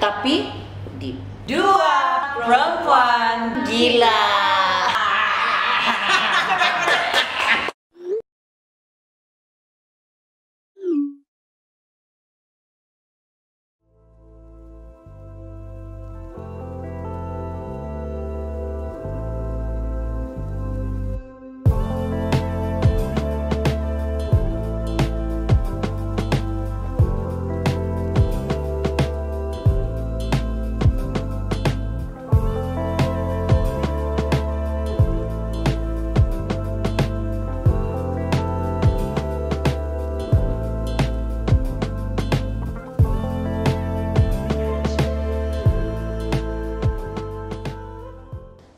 tapi deep. Dua perempuan gila.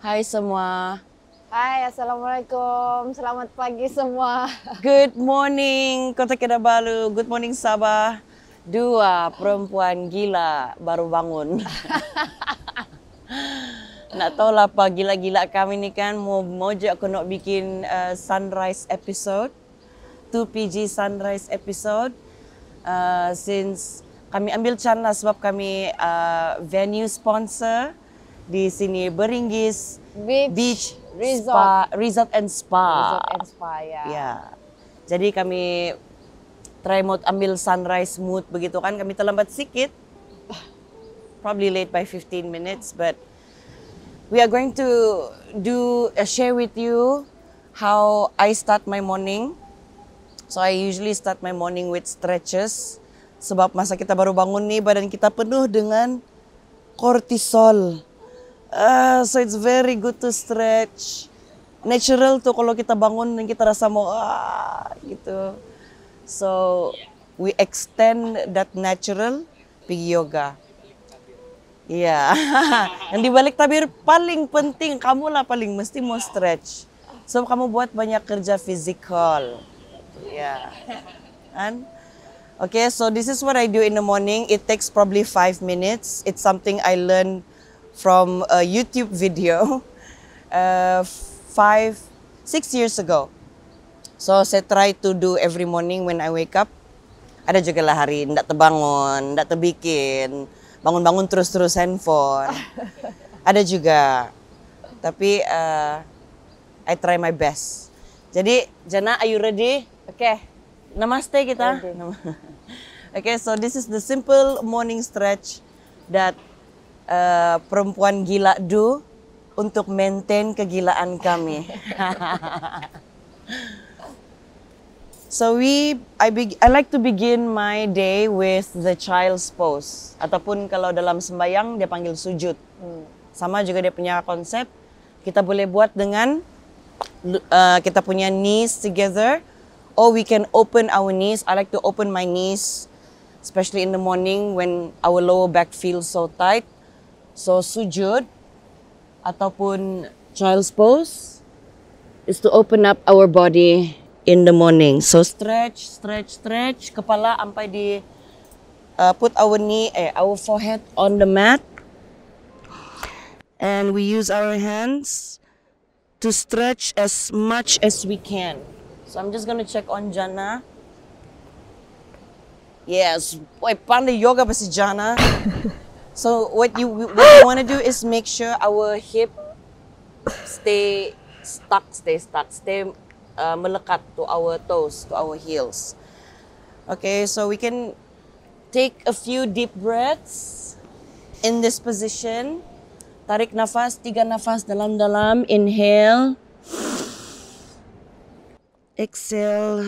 Hai semua. Hai, Assalamualaikum. Selamat pagi semua. Good morning Kota Kinabalu. Good morning Sabah. Dua perempuan gila baru bangun. Nak tahu lah apa gila-gila kami ni kan. Mau je aku nak bikin sunrise episode. 2PG sunrise episode. Since kami ambil chance sebab kami venue sponsor di sini Beringgis Beach Resort and Spa. Resort and Spa ya. Ya. Jadi kami try mau ambil sunrise mood begitu kan. Kami terlambat sikit. Probably late by 15 minutes but we are going to share with you how I start my morning. So I usually start my morning with stretches sebab masa kita baru bangun ni badan kita penuh dengan kortisol. So it's very good to stretch. Natural tuh kalau kita bangun dan kita rasa mau gitu. So we extend that natural pergi yoga. Iya. Yang dibalik tabir paling penting kamulah paling mesti mau stretch. So kamu buat banyak kerja physical. Ya. And okay, so this is what I do in the morning. It takes probably 5 minutes. It's something I learned from a YouTube video 6 years ago. So saya try to do every morning when I wake up. Ada juga lah hari ndak terbangun, ndak terbikin, bangun-bangun terus-terus handphone. Ada juga. Tapi I try my best. Jadi Jana, are you ready? Okay. Namaste kita. Okay, so this is the simple morning stretch that perempuan gila do untuk maintain kegilaan kami. So I like to begin my day with the child's pose ataupun kalau dalam sembayang dia panggil sujud. Sama juga dia punya konsep. Kita boleh buat dengan kita punya knees together or we can open our knees. I like to open my knees especially in the morning when our lower back feels so tight. So sujud ataupun child's pose is to open up our body in the morning. So stretch, kepala sampai di put our forehead on the mat, and we use our hands to stretch as much as we can. So I'm just gonna check on Jana. Yes, boy, pandai yoga pa si Jana. So what you want to do is make sure our hip stay melekat to our toes, to our heels. Okay, so we can take a few deep breaths in this position. Tarik nafas, 3 nafas dalam-dalam. Inhale. Exhale.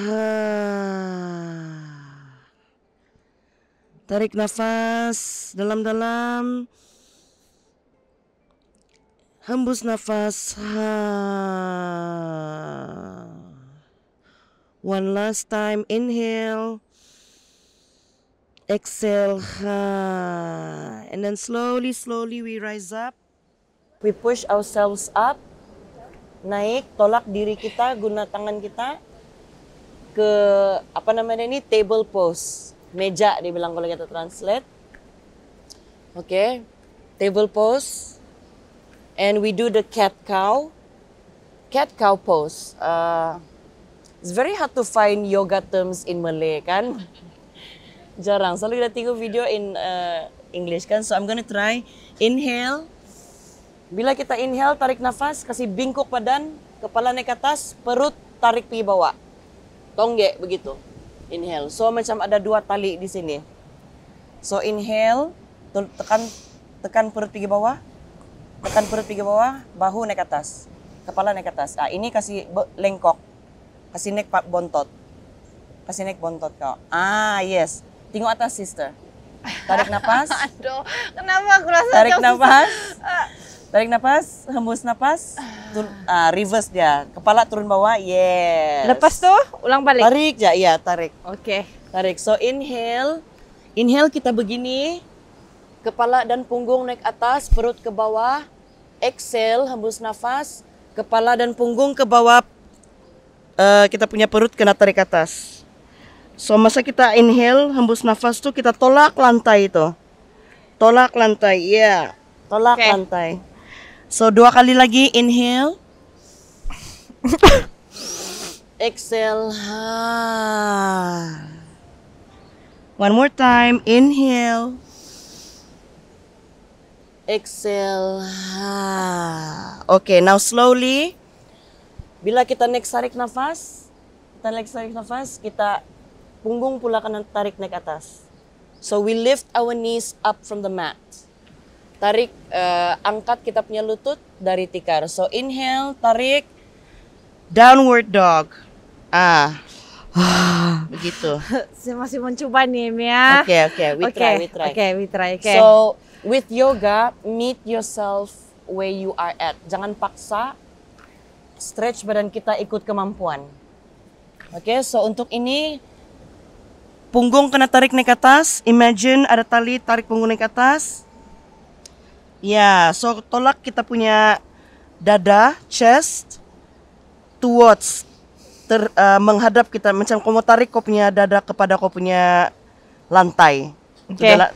Tarik nafas dalam-dalam. Hembus nafas. One last time. Inhale. Exhale. And then slowly we rise up. We push ourselves up. Naik, tolak diri kita, guna tangan kita ke table pose. Meja dibilang kalau kita translate. Okay, table pose. And we do the cat cow pose. It's very hard to find yoga terms in Malay kan. Jarang. Selalu kita tengok video in English kan. So I'm gonna try. Inhale. Bila kita inhale, tarik nafas, kasih bingkok badan, kepala naik atas, perut tarik pergi bawah. Tongge begitu. Inhale. So macam ada 2 tali di sini. So inhale, tekan perut pergi bawah. Tekan perut pergi bawah, bahu naik atas. Kepala naik atas. Ah, ini kasih lengkok. Kasih naik bontot. Kasih naik bontot kau. Ah, yes. Tengok atas, sister. Tarik nafas. Aduh, kenapa aku rasa Tarik jauh nafas. susah? Tarik nafas, hembus nafas. Reverse dia. Kepala turun bawah. Yes. Lepas tuh, ulang balik. Tarik ya, iya, tarik. Oke. Tarik. So inhale. Inhale kita begini. Kepala dan punggung naik atas, perut ke bawah. Exhale, hembus nafas. Kepala dan punggung ke bawah. Kita punya perut kena tarik atas. So masa kita inhale, hembus nafas tuh kita tolak lantai itu. Tolak lantai, iya. Tolak lantai. So 2 kali lagi, inhale. Exhale. One more time, inhale. Exhale. Okay, now slowly. Bila kita next tarik nafas, kita punggung pula kanan tarik naik atas. So we lift our knees up from the mat. Tarik, angkat kita punya lutut dari tikar. So inhale, tarik, downward dog. Begitu. Saya masih mencoba nih, Mia. Okay, we try. We try. So with yoga, meet yourself where you are at. Jangan paksa, stretch badan kita ikut kemampuan. Okay, so untuk ini, punggung kena tarik naik atas. Imagine ada tali, tarik punggung naik atas. Ya, so tolak kita punya dada, chest, towards, menghadap kita. Macam kau mau tarik kau punya dada kepada kau punya lantai.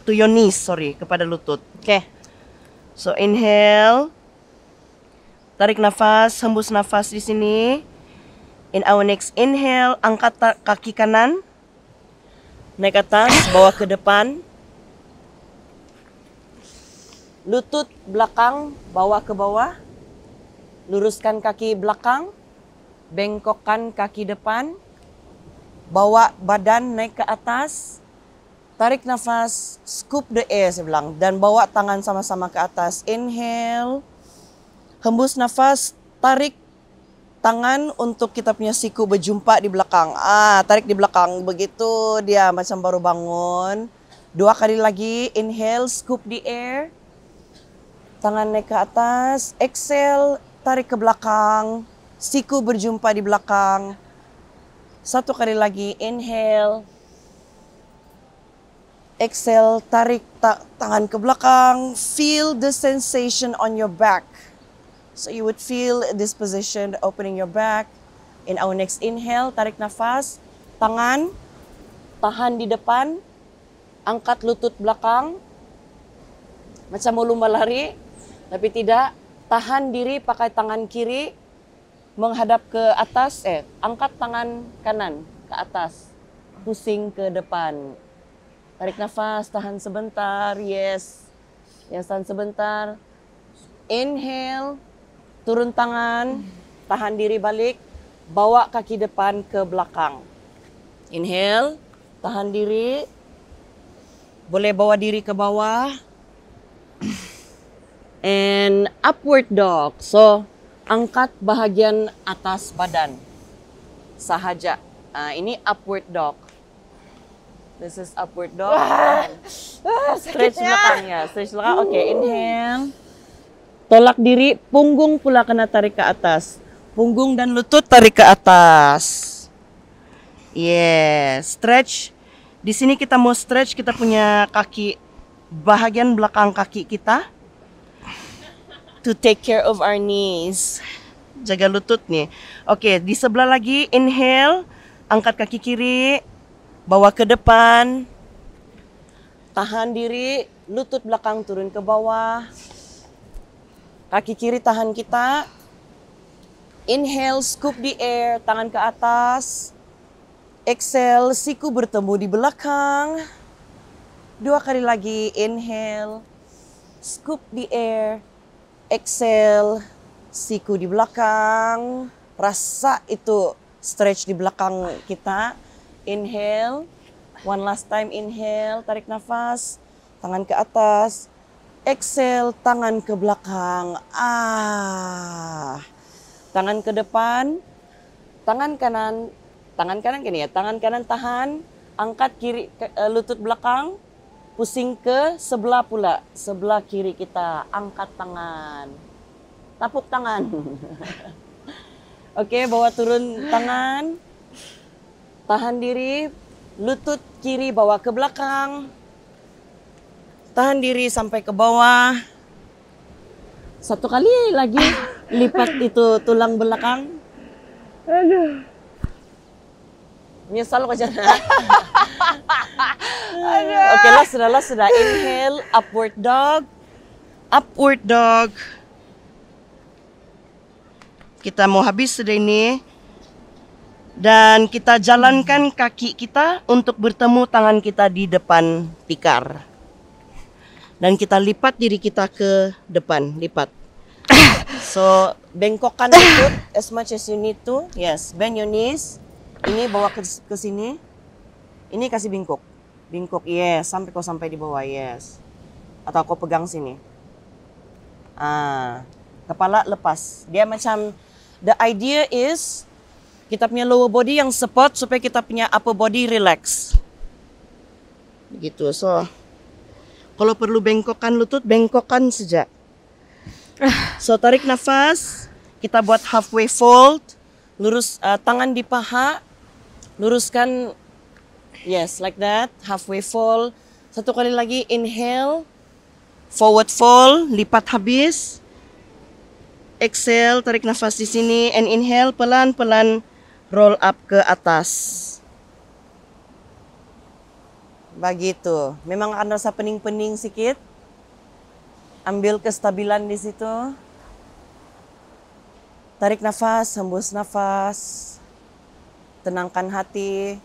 To your knees, kepada lutut. So inhale, tarik nafas, hembus nafas di sini. In our next inhale, angkat kaki kanan, naik atas, bawa ke depan. Lutut belakang, bawa ke bawah. Luruskan kaki belakang. Bengkokkan kaki depan. Bawa badan naik ke atas. Tarik nafas, scoop the air saya bilang. Dan bawa tangan sama-sama ke atas. Inhale. Hembus nafas, tarik tangan untuk kita punya siku berjumpa di belakang. Tarik di belakang. Begitu dia macam baru bangun. 2 kali lagi. Inhale, scoop the air. Tangan naik ke atas, exhale, tarik ke belakang, siku berjumpa di belakang. 1 kali lagi, inhale, exhale, tarik tangan ke belakang, feel the sensation on your back. So you would feel this position, opening your back. In our next inhale, tarik nafas, tangan, tahan di depan, angkat lutut belakang, macam mau lumba lari. Tapi tidak, tahan diri pakai tangan kiri, menghadap ke atas, angkat tangan kanan ke atas, pusing ke depan. Tarik nafas, tahan sebentar, yes. Tahan sebentar. Inhale, turun tangan, tahan diri balik, bawa kaki depan ke belakang. Inhale, tahan diri, boleh bawa diri ke bawah. And upward dog. So, angkat bahagian atas badan sahaja. Ini upward dog. This is upward dog. Stretch belakangnya. Stretch belakang. Okay, inhale. Tolak diri, punggung pula kena tarik ke atas. Punggung dan lutut tarik ke atas. Yes, stretch. Di sini kita mau stretch kita punya kaki, bahagian belakang kaki kita. To take care of our knees. Jaga lutut nih. Oke, di sebelah lagi, inhale. Angkat kaki kiri. Bawa ke depan. Tahan diri. Lutut belakang turun ke bawah. Kaki kiri tahan kita. Inhale, scoop the air. Tangan ke atas. Exhale, siku bertemu di belakang. 2 kali lagi, inhale, scoop the air, exhale, siku di belakang, rasa itu stretch di belakang kita, inhale, one last time inhale, tarik nafas, tangan ke atas, exhale, tangan ke belakang, tangan ke depan, tangan kanan gini ya, tangan kanan tahan, angkat kiri, lutut belakang, pusing ke sebelah pula, sebelah kiri kita, angkat tangan, tapuk tangan. Oke, bawa turun tangan, tahan diri, lutut kiri bawa ke belakang, tahan diri sampai ke bawah. 1 kali lagi, lipat itu tulang belakang. Aduh. Menyesal kok jangan. Oke, sudah. Inhale, upward dog. Upward dog. Kita mau habis sudah ini. Dan kita jalankan kaki kita untuk bertemu tangan kita di depan tikar. Dan kita lipat diri kita ke depan, lipat. So, bengkokkan lutut as much as you need to. Yes, bend your knees. Ini bawa ke sini. Ini kasih bingkok. Bingkok, yes. Sampai di bawah, yes. Atau kau pegang sini. Kepala lepas. Dia macam, the idea is, kita punya lower body yang support supaya kita punya upper body relax. Begitu, so. Kalau perlu bengkokkan lutut, bengkokkan saja. So, tarik nafas. Kita buat halfway fold. Lurus tangan di paha. Luruskan, yes, like that, halfway fold. 1 kali lagi, inhale, forward fold, lipat habis. Exhale, tarik nafas di sini, and inhale, pelan-pelan roll up ke atas. Begitu. Memang akan rasa pening-pening sedikit. Ambil kestabilan di situ. Tarik nafas, hembus nafas. Tenangkan hati.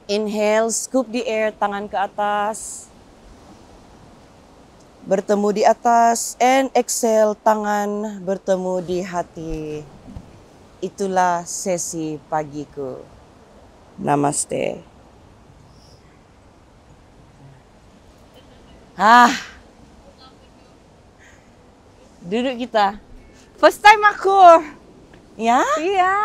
Inhale, scoop the air, tangan ke atas. Bertemu di atas. And exhale, tangan bertemu di hati. Itulah sesi pagiku. Namaste. Duduk kita. First time aku. Ya? Iya.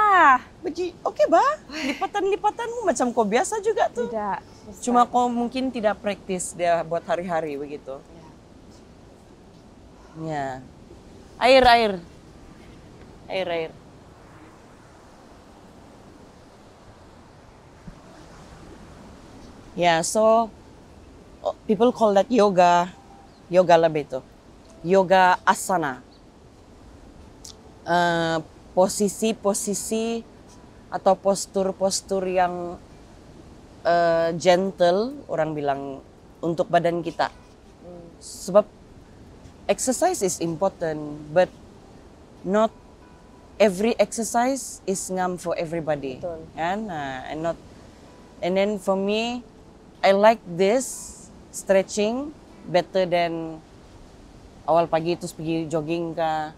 Oke, bah. Lipatan-lipatanmu macam kau biasa juga tuh. Tidak. Cuma kau mungkin tidak praktis dia buat hari-hari begitu. Ya. Air. Ya, so people call that yoga. Yoga lebih itu. Yoga asana. Posisi-posisi atau postur-postur yang gentle, orang bilang, untuk badan kita. Sebab exercise is important, but not every exercise is ngam for everybody. Betul. Kan? And then for me, I like this stretching better than awal pagi terus pergi jogging ka.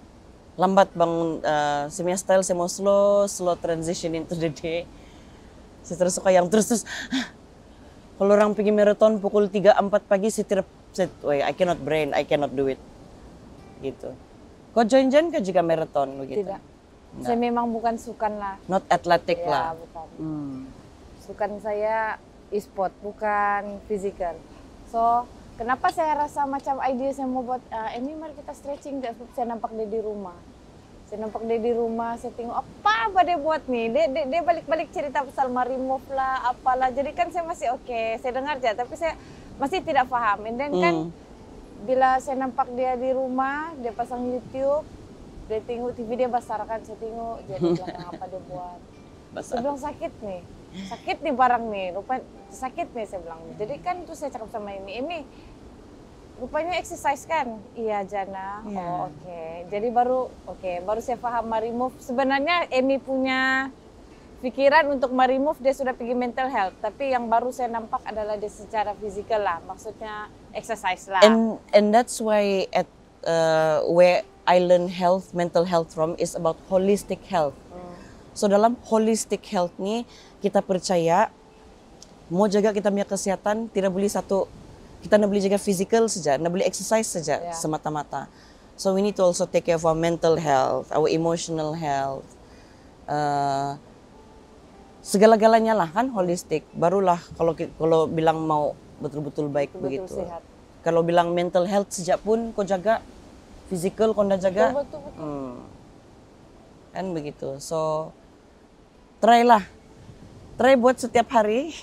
Lambat bangun, saya style saya mau slow transition into the day. Saya terus suka yang terus. Kalau orang pergi marathon pukul 3-4 pagi, I cannot do it. Gitu. Kau join ke juga marathon begitu? Tidak. Saya memang bukan sukan lah. Not athletic Ya, lah. bukan. Sukan saya e-sport, bukan physical. So, kenapa saya rasa macam ide saya mau buat, ini mari kita stretching, saya nampak dia di rumah. Saya tengok apa dia buat nih. Dia balik-balik cerita pasal remove lah, apalah. Jadi kan saya masih oke, saya dengar aja, tapi saya masih tidak paham. And then kan, bila saya nampak dia di rumah, dia pasang YouTube, dia tengok TV, dia basar kan, saya tengok, jadi bilang apa dia buat. Saya bilang sakit nih barang nih, rupanya sakit nih saya bilang. Jadi kan itu saya cakap sama Emi, rupanya exercise kan? Iya Jana, Yeah. Oke. Jadi baru saya paham remove. Sebenarnya Emi punya pikiran untuk remove dia sudah pergi mental health, tapi yang baru saya nampak adalah dia secara fisikal lah, maksudnya exercise lah. And that's why at where I learn mental health from is about holistic health. So dalam holistic health ni kita percaya mau jaga kita punya kesehatan tidak boleh kita nak boleh jaga physical saja, nak boleh exercise saja semata-mata. So we need to also take care of our mental health, our emotional health. Segala-galanya lah kan holistic. Barulah kalau bilang mau betul-betul baik begitu. Sehat. Kalau bilang mental health sejak pun kau jaga, physical kau dah jaga. Betul. Kan begitu. So try buat setiap hari.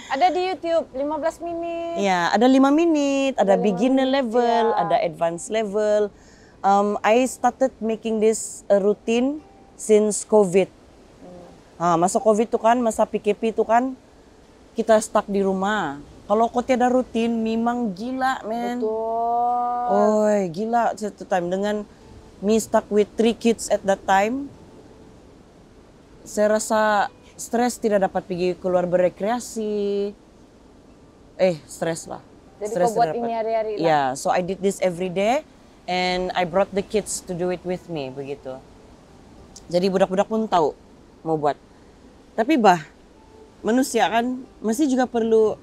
Ada di YouTube 15 menit. Ya, ada 5 menit, ada beginner level, ada advanced level. I started making this a routine since COVID. Masa COVID tu kan, masa PKP tu kan, kita stuck di rumah. Kalau kau tiada rutin, memang gila, men. Betul. Oi, gila satu time. Dengan me stuck with 3 kids at that time, saya rasa stres, tidak dapat pergi keluar berekreasi. Stres lah. Jadi Stres kau buat tidak ini dapat. hari-hari lah. Yeah, so I did this every day and I brought the kids to do it with me, begitu. Jadi budak-budak pun tahu mau buat. Tapi manusia kan masih juga perlu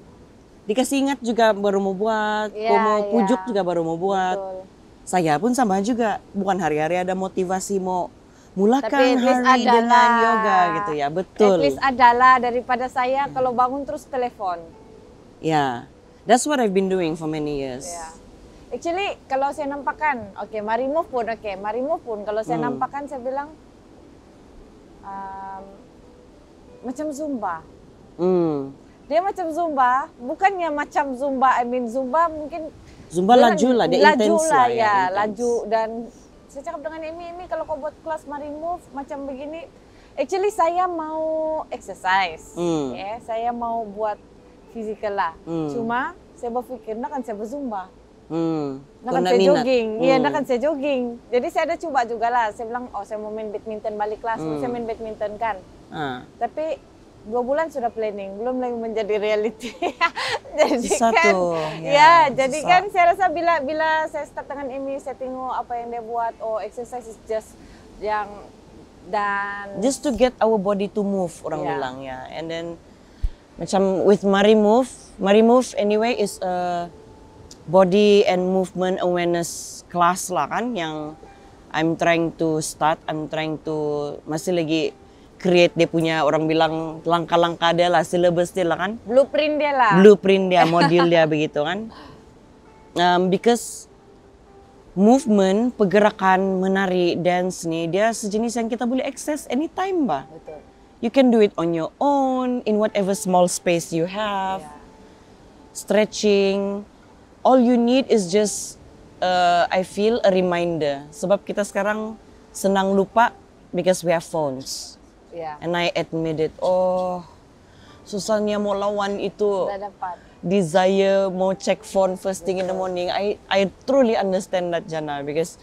dikasih ingat juga baru mau buat, mau pujuk juga baru mau buat. Betul. Saya pun sama juga, bukan hari-hari ada motivasi mau mulakan Tapi hari dengan yoga gitu ya, betul. At least adalah daripada saya kalau bangun terus telepon. Yeah, that's what I've been doing for many years. Yeah. Actually kalau saya nampakkan, mari move pun. Kalau saya nampakkan saya bilang macam Zumba. Dia macam Zumba, bukannya macam Zumba, Zumba mungkin Zumba laju lah, dia intens lah ya, laju. Dan saya cakap dengan Emi, kalau kau buat kelas Mari Move macam begini, actually saya mau exercise, saya mau buat physical lah. Cuma saya berfikir, nak kan saya berzumba, nak kan saya jogging, nak kan saya jogging. Jadi saya ada coba juga lah, saya bilang, saya mau main badminton balik kelas, saya main badminton kan. Tapi 2 bulan sudah planning, belum lagi menjadi reality. Jadi kan, jadi kan saya rasa bila saya start dengan Emi, saya tengok apa yang dia buat, exercise is just just to get our body to move, orang bilang ya. And then macam with Mari Move anyway is a body and movement awareness class lah kan, yang I'm trying to masih lagi create dia punya, orang bilang langkah-langkah dia lah, syllabus dia lah kan. Blueprint dia, modul dia begitu kan. Because movement, pergerakan, menari, dance ni, dia sejenis yang kita boleh access anytime ba. Betul. You can do it on your own, in whatever small space you have. Stretching, all you need is just, I feel a reminder. Sebab kita sekarang senang lupa because we have phones. And I admit it. Susahnya mau lawan itu desire mau check phone first thing in the morning. I truly understand that, Jana, because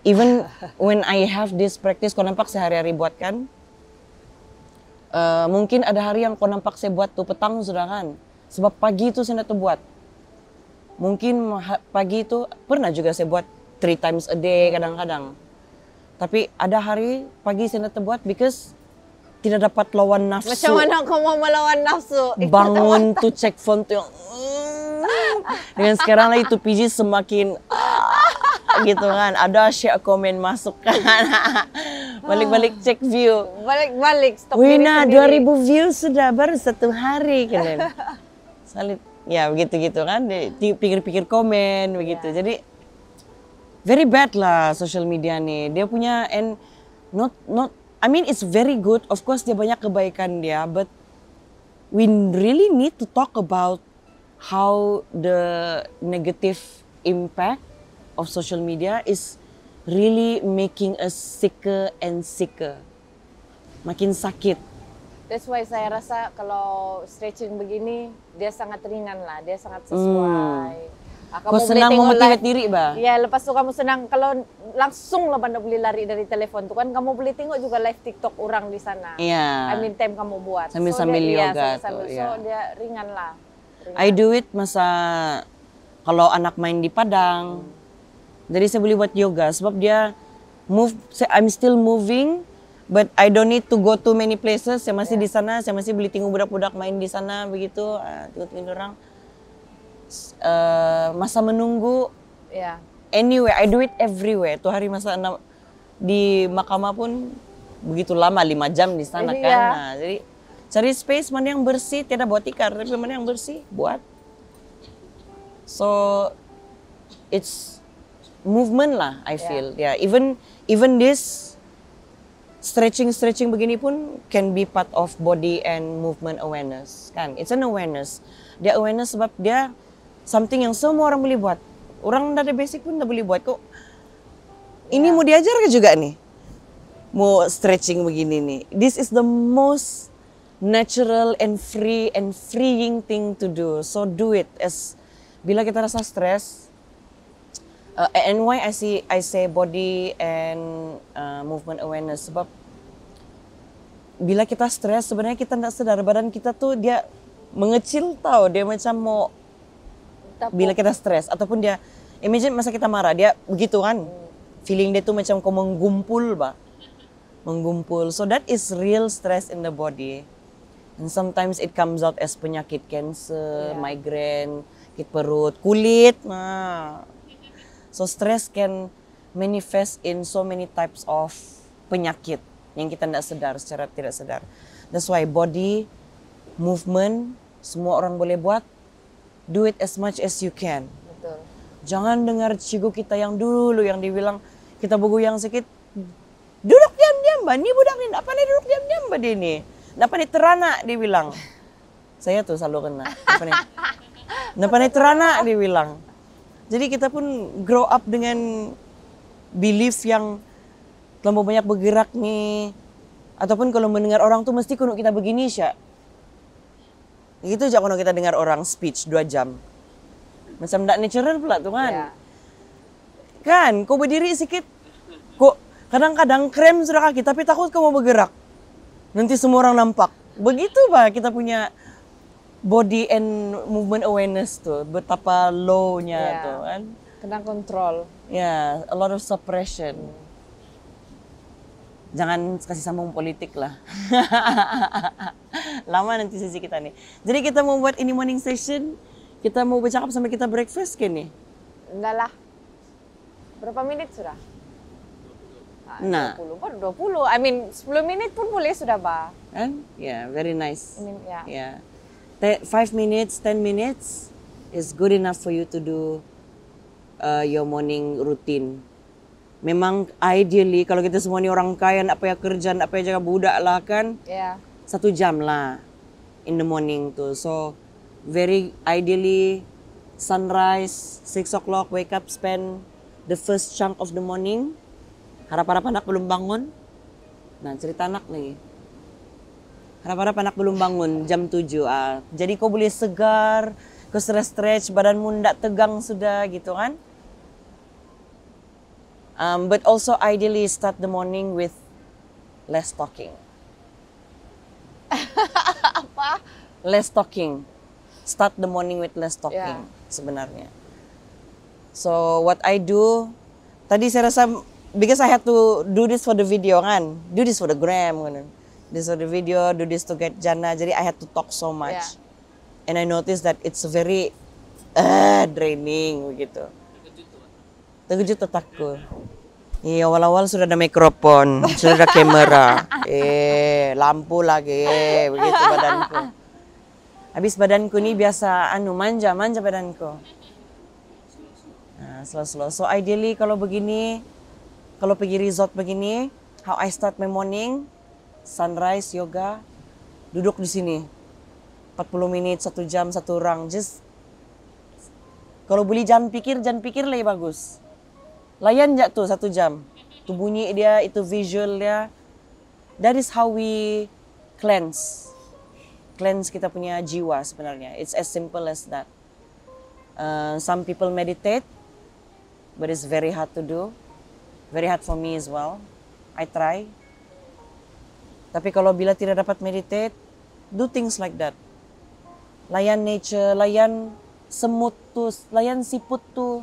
even when I have this practice, kau nampak sehari-hari buat kan, mungkin ada hari yang kau nampak saya buat tuh petang sudah kan, sebab pagi itu saya nak buat. Mungkin pagi itu pernah juga saya buat 3 times a day kadang-kadang. Tapi ada hari pagi saya nak buat because tidak dapat lawan nafsu. Macam mana kau mau melawan nafsu? Bangun tuh cek phone tuh yang dengan sekarang lah itu PG semakin gitu kan. Ada share komen masuk kan. Balik-balik cek view. Balik-balik stop. Wina 2000 views sudah baru 1 hari kan. Salit. Ya begitu-gitu kan. Pikir-pikir komen begitu. Jadi very bad lah social media nih. Dia punya and not I mean it's very good, of course dia banyak kebaikan dia, but we really need to talk about how the negative impact of social media is really making us sicker and sicker. Makin sakit. That's why saya rasa kalau stretching begini dia sangat ringan lah, dia sangat sesuai. Kau senang memotivate diri, Ba? Ya, lepas itu kamu senang kalau langsung lah Anda boleh lari dari telepon tuh kan kamu boleh tengok juga live TikTok orang di sana. Iya. I mean time kamu buat. Sambil yoga tuh. So dia ringan lah. I do it masa kalau anak main di Padang. Jadi saya boleh buat yoga sebab dia I'm still moving, but I don't need to go to many places. Saya masih di sana, saya masih boleh tengok budak-budak main di sana begitu. Tengok orang. Masa menunggu. Ya. Anyway, I do it everywhere. Tuh hari masa di mahkamah pun begitu lama 5 jam di sana kan. Nah, jadi cari space mana yang bersih, tidak buat tikar, tapi mana yang bersih buat. So it's movement lah, I feel. Yeah, even this stretching begini pun can be part of body and movement awareness, kan? It's an awareness. Dia awareness sebab dia something yang semua orang boleh buat. Orang dari basic pun boleh buat kok. Ini mau diajar ke juga nih? Mau stretching begini nih. This is the most natural and freeing thing to do. So do it. Bila kita rasa stres, and why I say body and movement awareness sebab bila kita stres sebenarnya kita tidak sadar badan kita tuh dia mengecil tau, dia macam mau bila kita stres ataupun dia imagine masa kita marah dia begitu kan, feeling dia tuh macam kau menggumpul. So that is real stress in the body, and sometimes it comes out as penyakit cancer, migraine, sakit perut, kulit. So stress can manifest in so many types of penyakit yang kita tidak sadar secara tidak sadar. That's why body movement semua orang boleh buat. Do it as much as you can. Betul. Jangan dengar cikgu kita yang dulu yang dibilang kita bergoyang sedikit, duduk diam-diam, Mbak. Ni budak ni tak pandai duduk diam-diam, Mbak dia ni. Tak pandai teranak, dia bilang. Saya tuh selalu kena. Tak pandai teranak, dia bilang. Jadi kita pun grow up dengan belief yang terlalu banyak bergerak nih. Ataupun kalau mendengar orang tuh mesti kuno kita begini, Sya. Gitu aja kalau kita dengar orang speech 2 jam. Macam tak natural pula tuh kan. Yeah. Kan, kau berdiri sedikit. Kok kadang-kadang krem sudah kaki tapi takut kau mau bergerak. Nanti semua orang nampak. Begitu bah kita punya body and movement awareness tuh. Betapa low-nya tuh kan. Kena kontrol. Ya, a lot of suppression. Jangan kasih sambung politik lah. Lama nanti sesi kita nih. Jadi kita mau buat ini morning session. Kita mau bercakap sampai kita breakfast kan nih? Enggak lah. Berapa menit sudah? Nah. 20. Baru 20. I mean 10 menit pun boleh sudah, Ba. Kan? Yeah, very nice. I mean, yeah. 5 minutes, 10 minutes is good enough for you to do your morning routine. Memang ideally kalau kita semua ni orang kaya, nak payah kerja, nak payah jaga budak lah kan. 1 jam lah in the morning tu. So very ideally sunrise 6 o'clock wake up, spend the first chunk of the morning. Harap-harap anak belum bangun. Nah cerita anak nih. Harap-harap anak belum bangun jam 7. Jadi kau boleh segar, kau stretch, badanmu ndak tegang sudah gitu kan. But also ideally start the morning with less talking. Apa? Less talking. Start the morning with less talking sebenarnya. So what I do, tadi saya rasa because I had to do this for the video kan, do this for the gram kan. This for the video, do this to get Jana. Jadi I had to talk so much. And I noticed that it's very draining begitu. Terkejut otakku. Iya, awal-awal sudah ada mikrofon, sudah ada kamera, lampu lagi, begitu badanku. Habis badanku ini biasa manja badanku. Nah, slow. So ideally kalau begini, kalau pergi resort begini, how I start my morning, sunrise, yoga, duduk di sini. 40 menit, 1 jam, 1 orang. Just kalau boleh jangan pikir lebih bagus. Layan aja tuh 1 jam. Itu bunyi dia, itu visual dia. That is how we cleanse kita punya jiwa sebenarnya. It's as simple as that. Some people meditate, but it's very hard to do. Very hard for me as well. I try. Tapi kalau bila tidak dapat meditate, do things like that. Layan nature, layan semut tuh, layan siput tuh.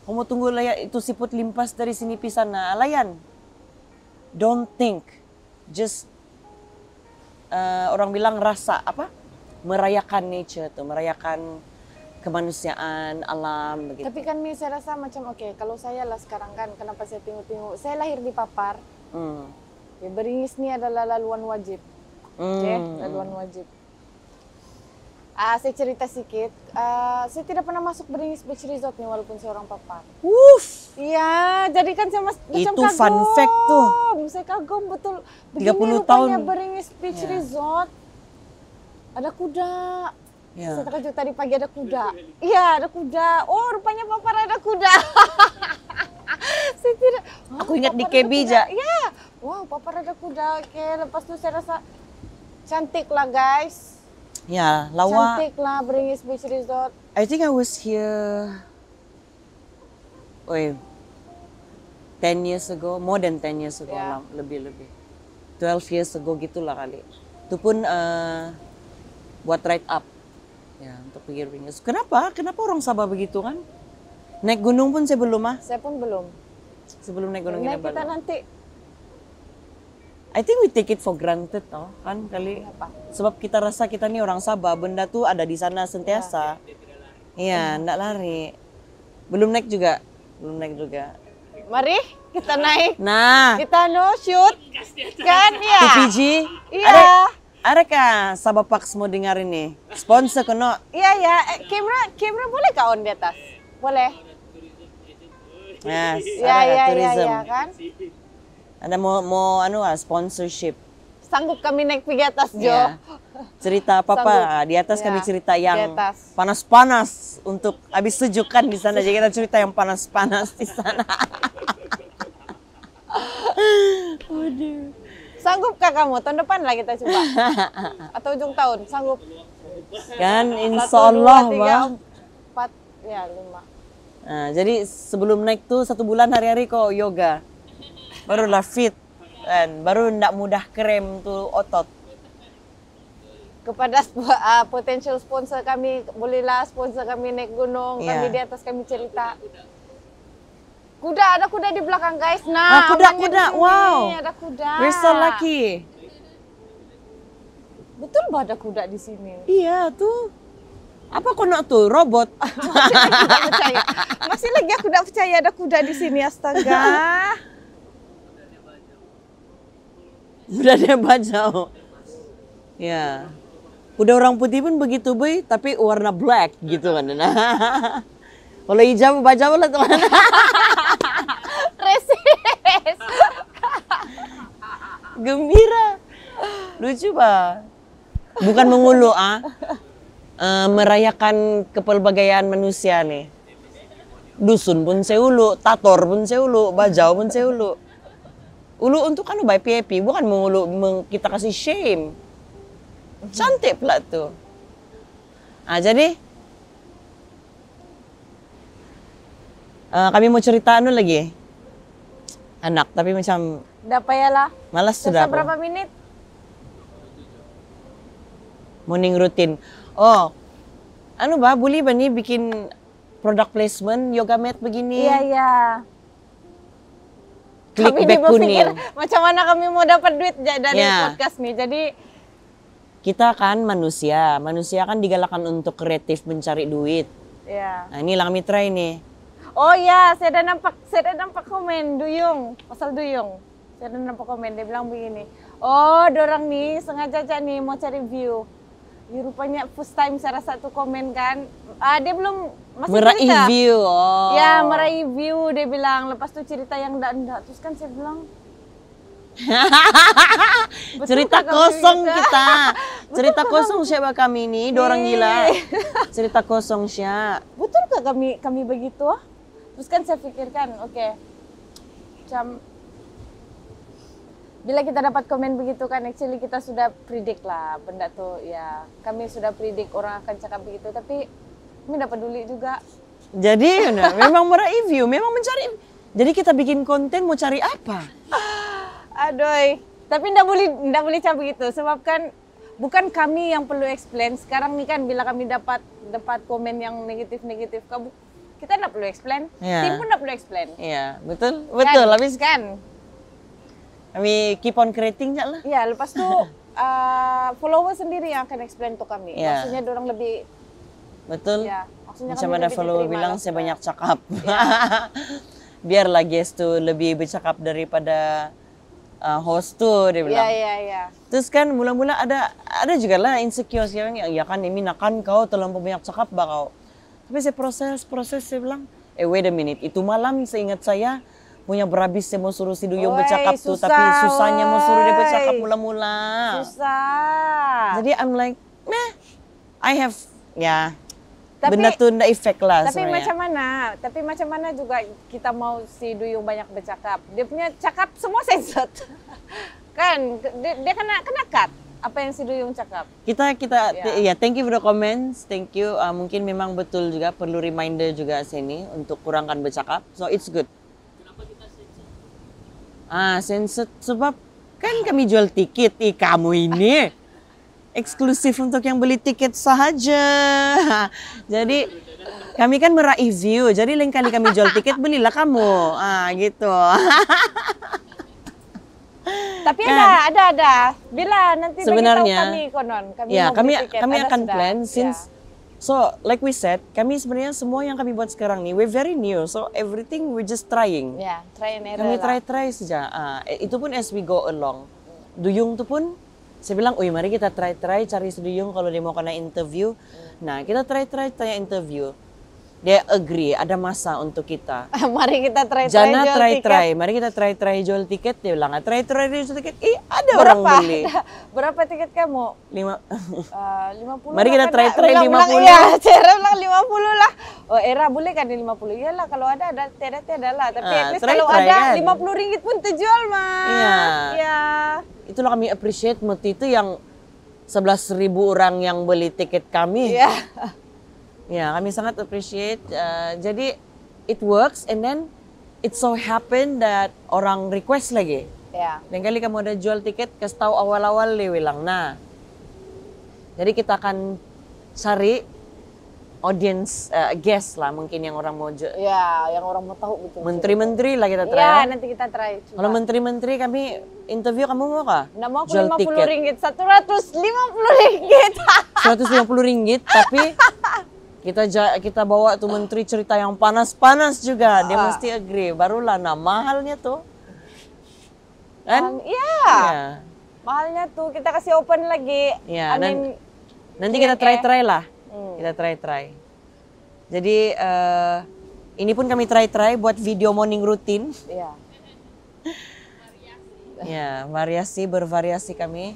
Kamu tunggu layan itu siput limpas dari sini pisana, layan. Don't think, just orang bilang rasa apa? Merayakan nature tuh, merayakan kemanusiaan, alam begitu. Tapi kan Mi, saya rasa macam kalau saya lah sekarang kan, kenapa saya tengok-tengok, saya lahir di Papar. Ya, beringis ni adalah laluan wajib. Laluan wajib. Saya cerita sedikit, saya tidak pernah masuk Beringis Beach Resort nih walaupun saya orang Papar. Iya, jadi kan saya macam Itu kagum. fun fact tuh. Saya kagum betul. 30 tahun. tahun. Beringis Beach Resort. Ada kuda. Ya. Saya terkejut tadi pagi ada kuda. Iya, ada kuda. Oh, rupanya Papar ada kuda. Saya tidak. Aku ingat di Papar ada KB kuda. aja. Iya. Wow, Papar ada kuda. Oke, lepas itu saya rasa cantik lah guys. Ya, lawa. Cantik lah Beringis Beach Resort. I think I was here 10 years ago, more than 10 years ago, Yeah. lebih. 12 years ago gitulah kali. Itu pun buat ride up. Ya, untuk pergi Beringis. Kenapa orang Sabah begitu kan? Naik gunung pun saya belum Saya pun belum. Sebelum naik gunung Nah, ini kita belum. nanti I think we take it for granted toh, kan kali. apa? Sebab kita rasa kita nih orang Sabah, benda tuh ada di sana sentiasa. Iya, ndak lari. Belum naik juga. Mari kita naik. Nah, Kita shoot. Kan ya? PPG. Iya. Ada kah Sabah Pax mau dengar ini? Sponsor kono. Iya ya. Kamera boleh kah on di atas? Boleh. Yes, Iya ada tourism. iya kan? Ada mau sponsorship. Sanggup kami naik pergi atas Jo. Ya. Cerita apa-apa. Sanggup. Di atas kami Ya, cerita di yang atas. panas-panas untuk habis sejuk kan di sana. Jadi kita cerita yang panas-panas di sana. Sanggupkah kamu? Tahun depan lah kita coba. Atau ujung tahun, sanggup. Kan 1, insya 2, Allah 3, 4, ya 5. Nah, jadi sebelum naik tuh 1 bulan hari-hari kok yoga. Barulah fit. Dan baru ndak mudah krem tuh otot. Kepada potential sponsor kami, bolehlah sponsor kami naik gunung, Iya. kami di atas kami cerita. Ada kuda di belakang guys. Nah, kuda, amannya di sini, wow. Ada kuda. We're so lucky. Betul bah ada kuda di sini. Iya tuh. Apa kono tuh robot? Tidak percaya. Masih lagi aku tidak percaya ada kuda di sini, astaga. Udah dia bajau. Ya. Udah orang putih pun begitu, boy, tapi warna black gitu kan. Nah. Kalau hijau bajau lah teman. Resis. Gembira. Lucu, Pak. Bukan mengulu merayakan kepelbagaian manusia nih. Dusun pun seulu, tator pun seulu, bajau pun seulu. Ulu untuk anu by PAP, bukan mengulu kita kasih shame. Cantik pula tuh. Jadi kami mau cerita anu lagi. Anak, tapi macam Udah payahlah. malas sudah aku. Berapa menit? Morning routine. Oh, anu ba, boleh ba nih bikin product placement yoga mat begini? Iya, iya. Klik Kami back nih berpikir kuning. macam mana kami mau dapat duit dari Ya. podcast nih. Jadi Kita kan manusia kan digalakkan untuk kreatif mencari duit. ya. Nah ini lah kami try nih. Oh ya, saya ada nampak komen Duyung, pasal Duyung. Saya ada nampak komen, dia bilang begini. Oh, dorang nih sengaja aja nih mau cari view. Ya, rupanya first time saya rasa tuh komen kan. Dia belum masih Meraih cerita. view. Oh. Ya, meraih view dia bilang. Lepas tuh cerita yang enggak. Terus kan saya bilang, Cerita kah kami kosong gitu? kita. Cerita kosong siapa kami ini, dua orang gila. Cerita kosong siapa. betul gak kami begitu? Terus kan saya pikirkan, oke. Macam bila kita dapat komen begitu kan, actually kita sudah predict lah benda tuh ya. Kami sudah predict orang akan cakap begitu, tapi Kami tidak peduli juga. Jadi memang meraih view, memang mencari. Jadi kita bikin konten mau cari apa? Aduh, tapi ndak boleh cakap begitu. Sebab kan bukan kami yang perlu explain. Sekarang nih kan bila kami dapat komen yang negatif-negatif, kita ndak perlu explain. Ya. Tim pun ndak perlu explain. Iya, betul. Habis kan. kami keep on creating aja lah. Iya, lepas tu follower sendiri yang akan explain untuk kami. Ya. Maksudnya orang lebih. Betul. Ya, maksudnya Macam kami ada lebih follower diterima bilang lah. saya banyak cakap. Biarlah guest tuh lebih bercakap daripada host tuh dia bilang. Iya. Terus kan mula-mula ada juga lah insecure sekarang ya kan ini nakan kau terlalu banyak cakap bakau. Tapi saya proses saya bilang, wait a minute, itu malam seingat saya punya berhabis saya mau suruh si Duyung bercakap tuh, susah, tapi susahnya mau suruh dia bercakap woy. mula-mula. Susah. Jadi I'm like, I have ya. Tapi- Benda tuh ndak efek lah Tapi sebenarnya. macam mana juga kita mau si Duyung banyak bercakap. Dia punya cakap semua censored. Kan dia kena cut apa yang si Duyung cakap. Kita Ya. ya thank you for the comments, thank you. Mungkin memang betul juga perlu reminder juga sini untuk kurangkan bercakap. So it's good. Kenapa kita censored? Sebab kan kami jual tiket. Kamu ini eksklusif untuk yang beli tiket sahaja. Jadi kami kan meraih view. Jadi lain kali kami jual tiket belilah kamu. Gitu. Tapi Kan. ada. Bila nanti Sebenarnya, bagi tahu kami Ya, mau beli tiket. kami Ada akan sudah. plan since Ya. so like we said, kami sebenarnya semua yang kami buat sekarang nih we're very new. So everything we're just trying. Ya, try and error Kami lah. try saja. Itu pun as we go along. Duyung tu pun saya bilang, mari kita try cari si Duyung kalau dia mau kena interview. Nah, kita try tanya interview. Dia agree, ada masa untuk kita. Mari kita try Jana jual tiket. try. Mari kita try jual tiket. Dia bilang, try jual tiket. Ada orang beli. Berapa tiket kamu? 50. 50 Mari lah kita kan, try bilang, 50. Iya, Cera bilang 50 lah. Oh, Era boleh kan di 50? Iyalah, kalau ada tiada lah. Tapi at least kalau try ada kan. 50 ringgit pun terjual, Mas. Iya. Iya. Itulah kami appreciate waktu itu yang 11.000 orang yang beli tiket kami. Iya. Ya, kami sangat appreciate. Jadi it works and then it so happen that orang request lagi. Iya. Dan kali kamu ada jual tiket, kasih tahu awal-awal dia bilang. Nah, jadi kita akan cari audience guest lah mungkin yang orang mau Iya, yang orang mau tahu betul. menteri-menteri lah kita try. Iya, ya. nanti kita try. Coba. Kalau menteri-menteri kami interview kamu mau kah? Nggak mau aku Jual 50 tiket. ringgit, 150 ringgit. 150 ringgit tapi kita bawa tuh menteri cerita yang panas-panas juga. Dia mesti agree. Barulah mahalnya tuh. Kan? Iya. Ya. Mahalnya tuh kita kasih open lagi. Ya, I mean, nanti kita try lah. Hmm. Kita try. Jadi ini pun kami try buat video morning routine. Iya. Ya, bervariasi kami.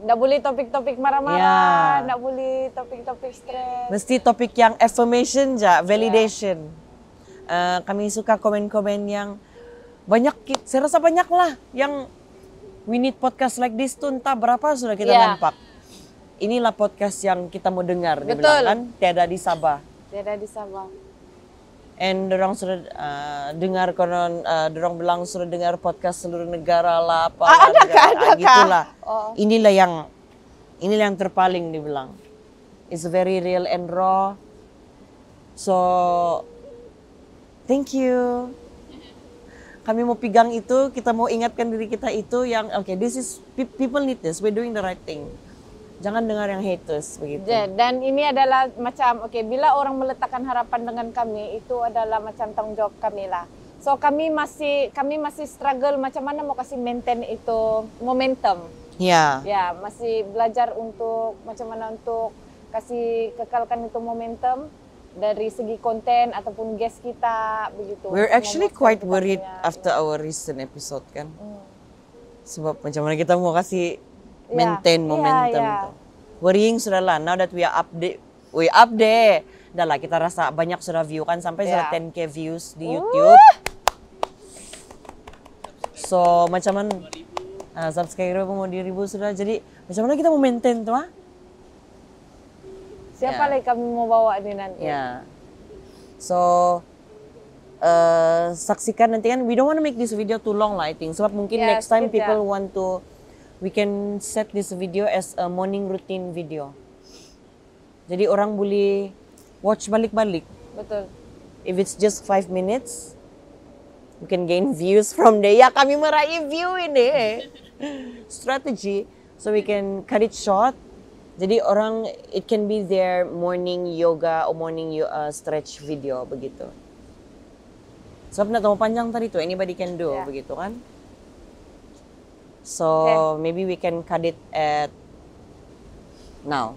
Nggak boleh topik-topik marah-marah, nggak boleh topik-topik stres. Mesti topik yang affirmation ja, validation. Kami suka komen-komen yang banyak, saya rasa banyak lah yang we need podcast like this tuh entah berapa sudah kita Yeah. nampak. Inilah podcast yang kita mau dengar, dia Betul. bilang kan, tiada di Sabah. Tiada di Sabah. And dorang sudah dengar konon, dorang bilang sudah dengar podcast seluruh negara lah apa. Ada kah? Gitulah. Oh. Inilah yang terpaling dibilang. It's very real and raw. So thank you. Kami mau pegang itu, kita mau ingatkan diri kita itu yang okay, this is people need this. We're doing the right thing. Jangan dengar yang haters begitu. Dan ini adalah macam, bila orang meletakkan harapan dengan kami, itu adalah macam tanggung jawab kami lah. So kami masih struggle macam mana mau kasih maintain itu momentum. Ya. Ya, masih belajar untuk macam mana untuk kasih kekalkan itu momentum dari segi konten ataupun guest kita begitu. We're actually Memuaskan quite kita worried punya- after our recent episode kan. Sebab macam mana kita mau kasih Ya, maintain iya, momentum iya. tuh. Worrying sudah lah, now that we up there. Dah lah kita rasa banyak sudah view kan sampai sudah Ya. 10k views di YouTube. So macam mana subscriber pun mau 1000 sudah. Jadi macam mana kita mau maintain tuh ah? Siapa lagi kami mau bawa nih nanti? Yeah. So saksikan nanti kan. We don't want to make this video too long lah I think. Sebab mungkin Yeah, next time sedikit, people want to, we can set this video as a morning routine video. Jadi orang boleh watch balik-balik. Betul. If it's just 5 minutes, we can gain views from there. Ya kami meraih view ini. Strategy. So we can cut it short. Jadi orang, it can be their morning yoga or morning stretch video begitu. Sebab nak tahu panjang tadi tu, anybody can do begitu kan. So maybe we can cut it at now.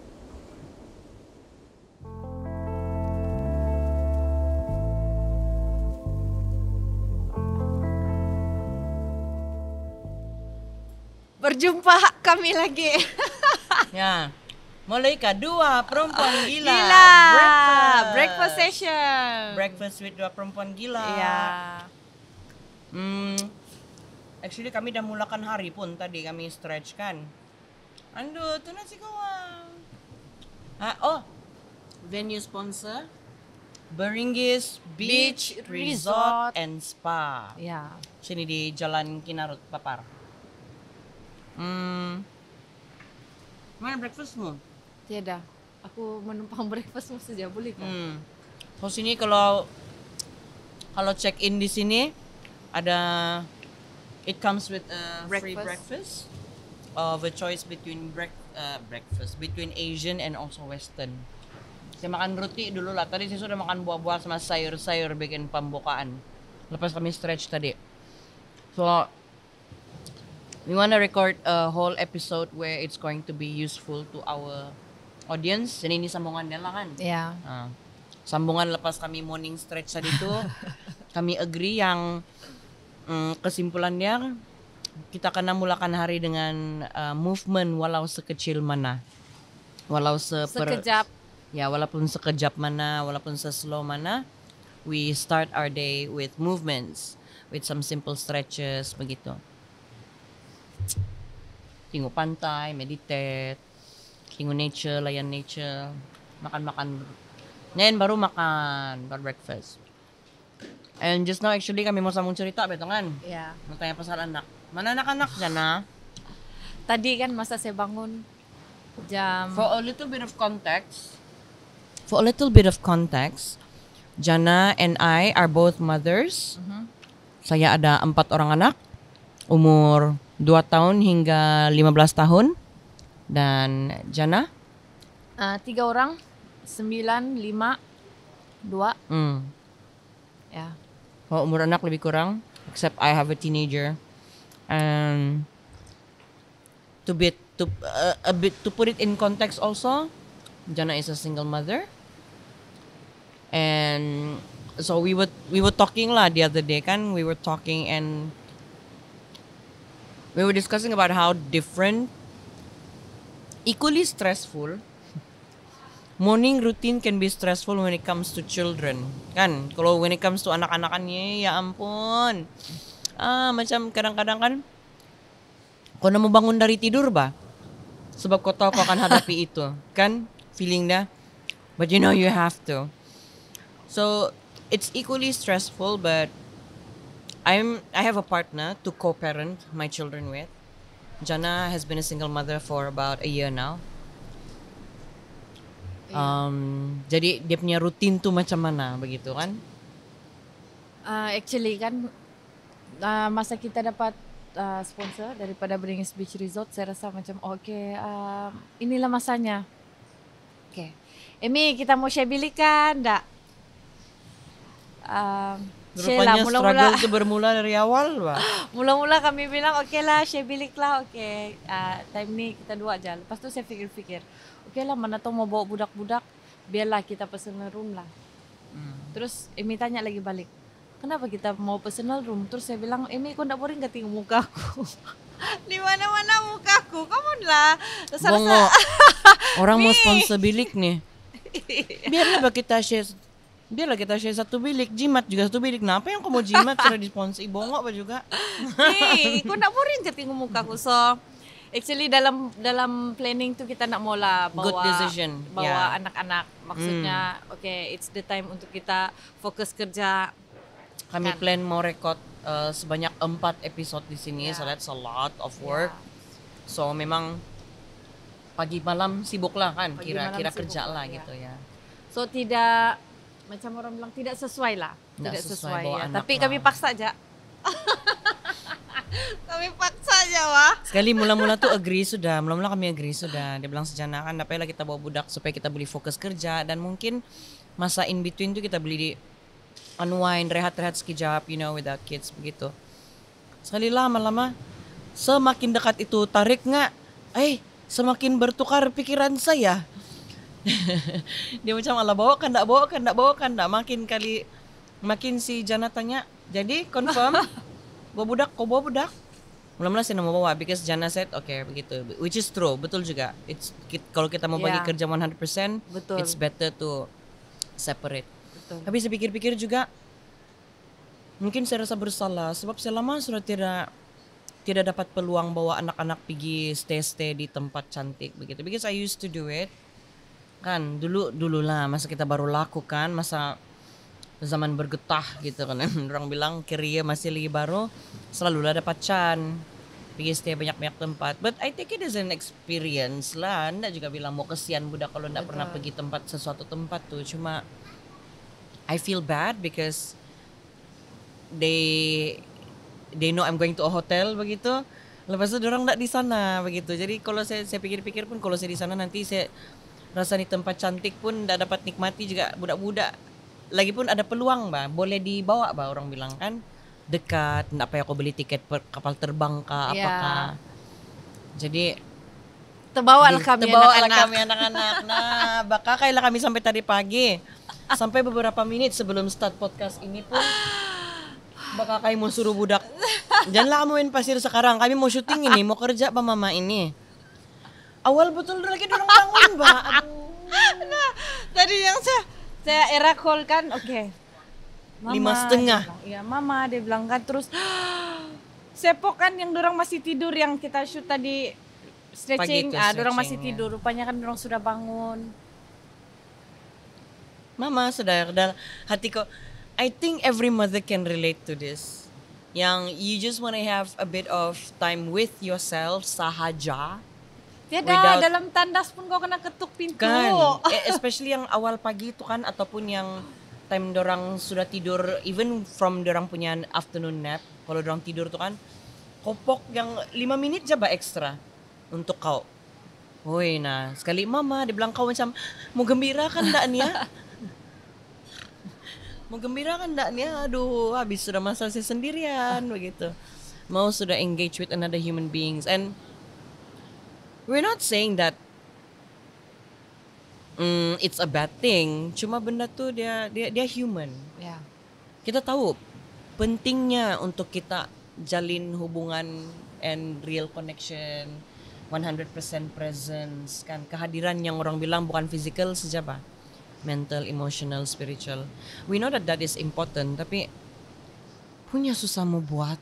Berjumpa kami lagi. Ya, mulai kedua perempuan gila. Gila. Breakfast session. Breakfast with dua perempuan gila. Iya. Actually kami dah mulakan hari pun tadi kami stretch kan. Ando, tu nasi kawan. Venue sponsor Beringis Beach Resort and Spa. Ya. Sini di Jalan Kinarut Papar. Mana breakfastmu? Tiada. Aku menumpang breakfast saja, boleh kan? So sini kalau check in di sini ada, it comes with a free breakfast of a choice between breakfast between Asian and also Western. Saya makan roti dulu lah. Tadi saya sudah makan buah-buah sama sayur-sayur bikin pembukaan. Lepas kami stretch tadi. So we want to record a whole episode where it's going to be useful to our audience. Dan ini sambungan nila kan? Ya. Sambungan lepas kami morning stretch tadi tu, kami agree yang kesimpulannya kita kena mulakan hari dengan movement walau sekecil mana. Walau Sekejap. Ya, walaupun sekejap mana, walaupun seslow mana, we start our day with movements, with some simple stretches begitu. Tengok pantai, meditate, tengok nature, layan nature, makan-makan. Ngayon baru breakfast. And just now actually kami mau sambung cerita betul kan? Ya. Mau tanya pasal anak. Mana anak-anak Jana? Tadi kan masa saya bangun jam. For a little bit of context, Jana and I are both mothers. Saya ada 4 orang anak, umur 2 tahun hingga 15 tahun. Dan Jana? 3 orang, 9, 5, 2. Ya. Oh, umur anak lebih kurang, except I have a teenager. And to put it in context also, Jana is a single mother. And so we were talking lah the other day kan, we were talking and we were discussing about how different, equally stressful, morning routine can be stressful when it comes to children. Kan, kalau when it comes to anak-anakannya, ya ampun. Macam kadang-kadang kan, kau nak mau bangun dari tidur ba? Sebab kau tahu kau akan hadapi itu. Kan, feeling dah. But you know you have to. So, it's equally stressful, but I have a partner to co-parent my children with. Jana has been a single mother for about a year now. Jadi dia punya rutin tuh macam mana begitu kan? Actually kan masa kita dapat sponsor daripada Beringis Beach Resort, saya rasa macam inilah masanya. Emi, kita mau share bilik kan? Enggak. Rupanya struggle itu bermula dari awal, Pak. Mula-mula kami bilang lah share bilik lah, time ni kita 2 aja. Lepas tu saya fikir-fikir, lah mana tahu mau bawa budak-budak, biarlah kita personal room lah. Terus Emi tanya lagi balik, kenapa kita mau personal room? Terus saya bilang, Emi kau ndak boring gak tengok muka aku? Di mana-mana muka aku, come on lah. Bongo, orang mau sponsor bilik nih. Biarlah kita share satu bilik, jimat juga satu bilik. Kenapa yang kamu jimat sudah disponsori bongok apa juga? Kau nak boring ke tengok muka aku? So, Actually dalam planning tuh kita nak mula bawa Good decision. bawa Yeah. anak-anak. Maksudnya okay, it's the time untuk kita fokus kerja. Kami Kan. plan mau record sebanyak 4 episode di sini, Yeah. so that's a lot of work. Yeah. So memang pagi malam sibuk lah kan, Pagi kira-kira malam sibuk kerja lah lah, ya. gitu ya. So tidak macam orang bilang tidak sesuai lah. Tidak Tidak sesuai sesuai bawa ya. anak Tapi lah. kami paksa aja. Kami paksa aja wah. Sekali mula-mula tuh agree sudah, mula-mula kami agree sudah. Dia bilang sejana kan, apalah kita bawa budak supaya kita boleh fokus kerja dan mungkin masa in between tuh kita beli di unwind, rehat-rehat sekejap, you know, without kids begitu. Sekali lama-lama semakin dekat itu tarik nggak, semakin bertukar pikiran saya. Dia macam ala bawa kan, makin si Jana tanya, jadi confirm kau bawa budak. Mula-mula saya mau bawa because Jana said okay begitu, which is true, betul juga. Kalau kita mau bagi Yeah. kerja 100%, Betul. it's better to separate. Betul. Tapi saya pikir-pikir juga mungkin saya rasa bersalah sebab selama sudah tidak dapat peluang bawa anak-anak pergi stay di tempat cantik begitu. Because I used to do it. Kan dulu lah masa kita baru lakukan, masa zaman bergetah gitu kan. Orang bilang career masih lagi baru, selalulah dapat can. Pergi stay banyak-banyak tempat. But I take it as an experience lah. Nggak juga bilang mau kesian budak kalau nggak pernah pergi sesuatu tempat tuh. Cuma I feel bad because they know I'm going to a hotel begitu. Lepas itu orang nggak di sana begitu. Jadi kalau saya pikir-pikir pun kalau saya di sana nanti saya rasa di tempat cantik pun nggak dapat nikmati juga budak-budak. Lagipun ada peluang boleh dibawa orang bilang kan dekat, nggak payah kau beli tiket kapal terbang kah Ya. apakah. Jadi Terbawa lah kami anak-anak. anak-anak. Nah, bakal kailah kami sampai tadi pagi. Sampai beberapa menit sebelum start podcast ini pun bakal kami mau suruh budak. Janganlah kamu main pasir sekarang. Kami mau syuting ini, mau kerja Pak Mama ini. Awal betul lagi dorong bangun, Mbak. Aduh. Tadi yang saya era call kan, oke. 5:30. Iya, Mama dia bilang kan terus sepok kan yang dorang masih tidur yang kita shoot tadi stretching, Pagi itu dorang masih stretching, ya. tidur. Rupanya kan dorang sudah bangun. Mama sudah dalam hatiku. I think every mother can relate to this. Yang you just want to have a bit of time with yourself sahaja. Tiada Without- dalam tandas pun kau kena ketuk pintu. Kan, especially yang awal pagi itu kan ataupun yang time dorang sudah tidur, even from dorang punya afternoon nap, kalau dorang tidur tuh kan kopok yang 5 menit coba ekstra untuk kau. Woi, nah sekali Mama dia bilang kau macam mau gembira kan ndak Nia? Mau gembira kan ndak Nia? Aduh, habis sudah masa saya sendirian begitu. Mau sudah engage with another human beings, and we're not saying that it's a bad thing. Cuma benda tuh dia human. Ya. Kita tahu pentingnya untuk kita jalin hubungan and real connection, 100% presence kan, kehadiran yang orang bilang bukan physical saja bah, mental, emotional, spiritual. We know that is important, tapi punya susah mau buat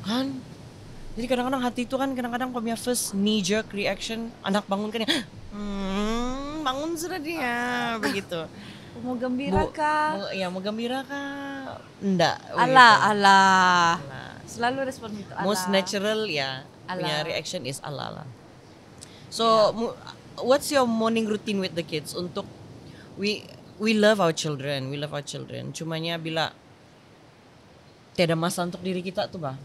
kan. Jadi kadang-kadang hati itu kan kadang-kadang punya first knee jerk reaction, anak bangun kan ya, bangun sudah dia begitu. Mau gembira kah? Mau gembira kah? Enggak. Allah. Selalu respon gitu. Most Allah. natural ya. Punya Allah. reaction is Allah. So, what's your morning routine with the kids? Untuk we love our children. Cumanya bila tiada masa untuk diri kita tuh bah.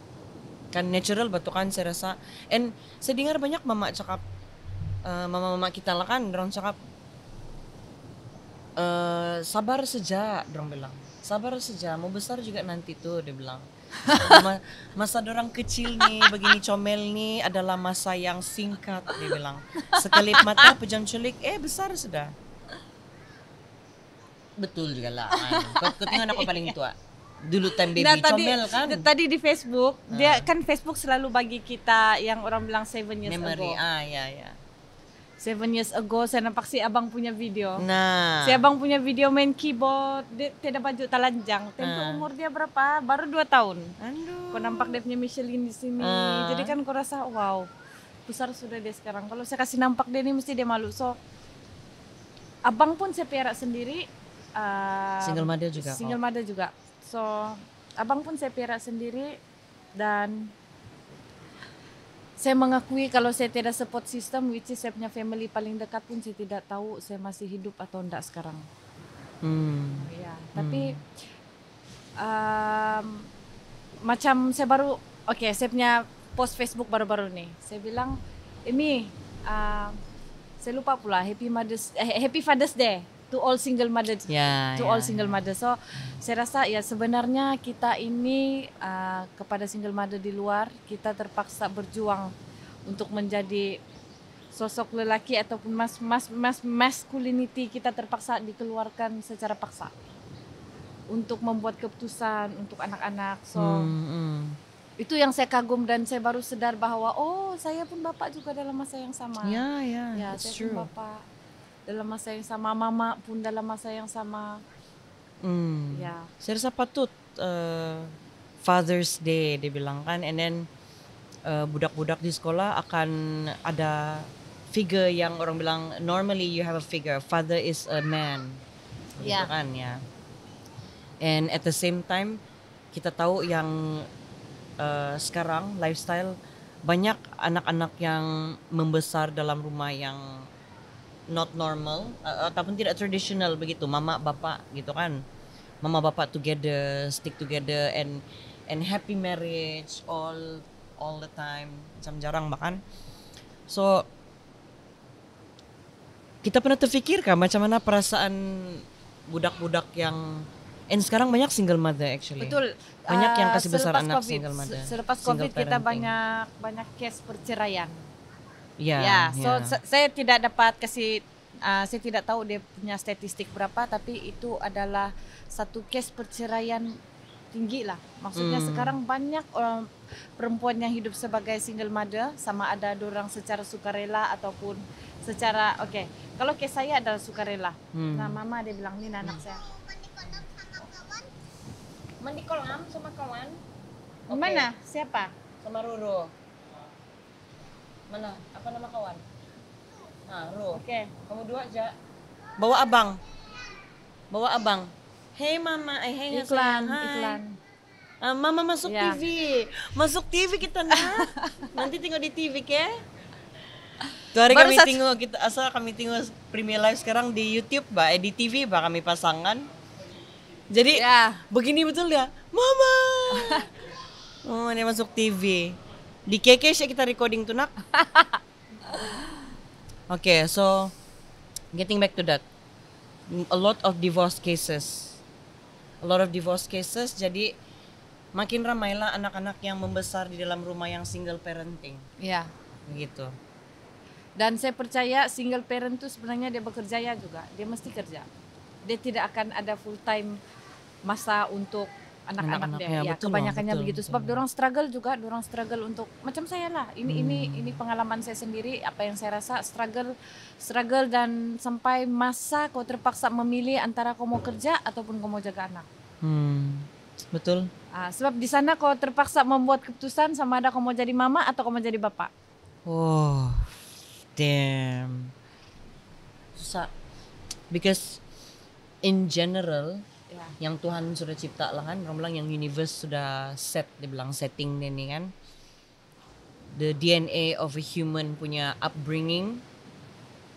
Kan natural batu kan saya rasa. And saya dengar banyak mama cakap, mama-mama kita lah kan, orang cakap sabar saja, orang bilang. Sabar saja, mau besar juga nanti tuh, dia bilang. Masa dorang kecil nih, begini comel nih adalah masa yang singkat, dia bilang. Sekelip mata, pejam celik, besar sudah. Betul juga lah. Kau tengok aku paling tua. Dulu time baby comel kan. Tadi di Facebook, dia kan Facebook selalu bagi kita yang orang bilang 7 years Memory, ago. ya. 7 years ago saya nampak si abang punya video. Nah. Si abang punya video main keyboard, dia tidak baju telanjang. Tempo umur dia berapa? Baru 2 tahun. Aduh. Kau nampak dia punya Michelin di sini. Jadi kan kau rasa wow, besar sudah dia sekarang. Kalau saya kasih nampak dia ini mesti dia malu. So abang pun saya pelihara sendiri. Single mother juga. Single mother juga. So abang pun saya pelihara sendiri dan saya mengakui kalau saya tidak support system, which is saya punya family paling dekat pun saya tidak tahu saya masih hidup atau enggak sekarang. Ya, tapi macam saya baru, saya punya post Facebook baru-baru nih. Saya bilang, Emi, saya lupa pula Happy Father's Day to all single mothers. All single mothers. So saya rasa ya sebenarnya kita ini kepada single mother di luar, kita terpaksa berjuang untuk menjadi sosok lelaki ataupun masculinity kita terpaksa dikeluarkan secara paksa untuk membuat keputusan untuk anak-anak. So itu yang saya kagum dan saya baru sadar bahwa saya pun bapak juga dalam masa yang sama. Ya, saya true. pun bapak dalam masa yang sama, mama pun dalam masa yang sama. Ya. Saya rasa patut Father's Day dibilang kan, and then budak-budak di sekolah akan ada figure yang orang bilang normally you have a figure, father is a man, gitu kan ya. And at the same time kita tahu yang sekarang lifestyle banyak anak-anak yang membesar dalam rumah yang not normal ataupun tidak traditional begitu, mama bapak gitu kan, mama bapak together, stick together and happy marriage all the time, macam jarang makan. So kita pernah terfikirkan macam mana perasaan budak-budak yang sekarang banyak single mother actually. Betul. Banyak yang kasih besar Selepas anak COVID, single mother. Selepas single COVID kita parenting. banyak case perceraian. Ya. Saya tidak dapat kasih, saya tidak tahu dia punya statistik berapa, tapi itu adalah satu case perceraian tinggi lah. Maksudnya sekarang banyak orang perempuan yang hidup sebagai single mother, sama ada dorang secara sukarela ataupun secara kalau case saya adalah sukarela. Nah, mama dia bilang ini anak saya. Mandi kolam sama kawan. Mana? Siapa? Sama Ruru. Mana? Apa nama kawan? Ru. Kamu dua aja. Bawa abang. Hey mama, hey Iklan. Mama masuk TV. Masuk TV kita nak. Nanti tengok di TV ke? Tuh hari kami tengok kami tengok Premier Live sekarang di YouTube di TV kami pasangan. Jadi begini betul ya, mama. Dia masuk TV. Di KK kita recording tuh nak. So getting back to that, a lot of divorce cases. Jadi makin ramailah anak-anak yang membesar di dalam rumah yang single parenting. Ya. Begitu. Dan saya percaya single parent itu sebenarnya dia bekerja juga. Dia mesti kerja. Dia tidak akan ada full time masa untuk anak-anak dia. Ya, kebanyakannya begitu. Sebab dorang struggle untuk macam saya lah. Ini pengalaman saya sendiri, apa yang saya rasa struggle dan sampai masa kau terpaksa memilih antara kau mau kerja ataupun kau mau jaga anak. Betul. Sebab di sana kau terpaksa membuat keputusan sama ada kau mau jadi mama atau kau mau jadi bapak. Oh, damn. Susah. Because in general, yang Tuhan sudah cipta lah kan, orang bilang yang universe sudah set, dibilang setting ini kan. The DNA of a human punya upbringing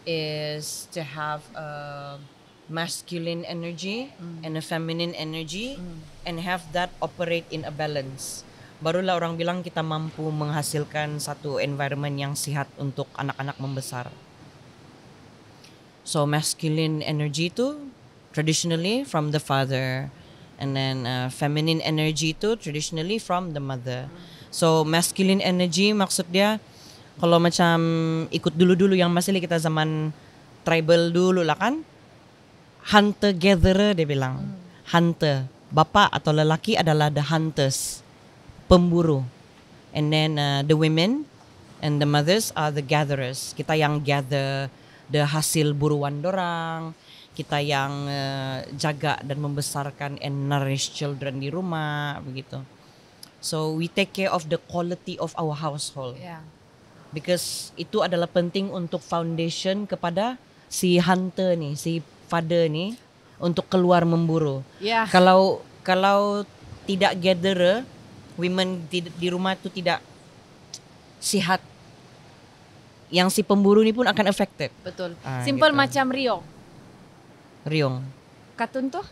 is to have a masculine energy and a feminine energy and have that operate in a balance. Barulah orang bilang kita mampu menghasilkan satu environment yang sihat untuk anak-anak membesar. So masculine energy itu traditionally from the father, and then feminine energy itu traditionally from the mother. So masculine energy maksud dia kalau macam ikut dulu-dulu yang masih kita zaman tribal dulu lah kan, hunter gatherer dia bilang. Hunter, bapak atau lelaki adalah the hunters, pemburu. And then the women And the mothers are the gatherers. Kita yang gather the hasil buruan dorang. Kita yang jaga dan membesarkan and nourish children di rumah begitu. So we take care of the quality of our household. Ya. Because itu adalah penting untuk foundation kepada si hunter nih, si father nih untuk keluar memburu. Ya. Kalau tidak gatherer, women di rumah itu tidak sihat. Yang si pemburu ini pun akan affected. Betul. Ah, Simple gitu. macam Riong. Kartun tuh.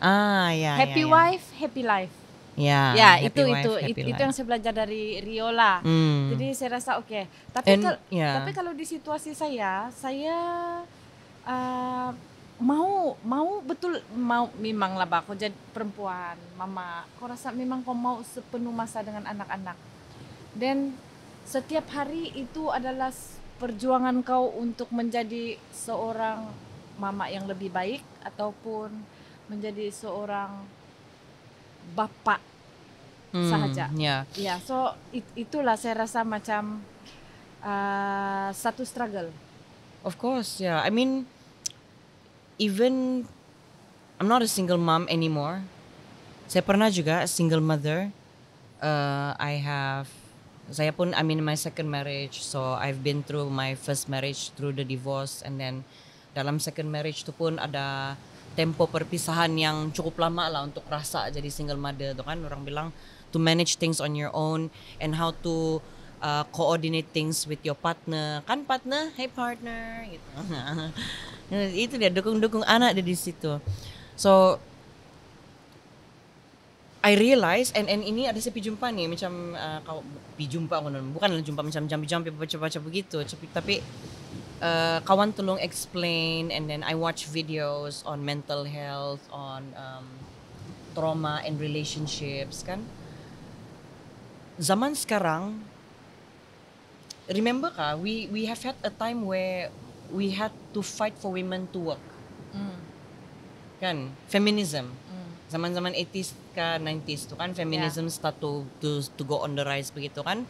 Ya. Happy ya. wife, happy life. Ya. Ya, happy itu wife, happy itu life. yang saya belajar dari Rio lah. Jadi saya rasa oke. Tapi And, yeah. tapi kalau di situasi saya mau betul memanglah bah, aku jadi perempuan, mama. Aku rasa memang kau mau sepenuh masa dengan anak-anak. Dan setiap hari itu adalah perjuangan kau untuk menjadi seorang mama yang lebih baik ataupun menjadi seorang bapak sahaja. Ya. Ya, so itulah saya rasa macam satu struggle. Of course, yeah. I mean, even I'm not a single mom anymore. Saya pernah juga single mother. Saya pun I'm in my second marriage, so I've been through my first marriage through the divorce, and then dalam second marriage tu pun ada tempo perpisahan yang cukup lama lah untuk rasa jadi single mother tu kan. Orang bilang to manage things on your own and how to coordinate things with your partner. Kan partner, hey partner gitu. Itu dia dukung anak dia di situ. So I realize and ini ada saya jumpa nih macam kau jumpa bukan jumpa macam jampi baca begitu tapi kawan tolong explain, and then I watch videos on mental health, on trauma and relationships kan. Zaman sekarang, remember kah, we have had a time where we had to fight for women to work. Kan, feminism. Zaman-zaman 80s ke 90s tu kan, feminism start to go on the rise begitu kan.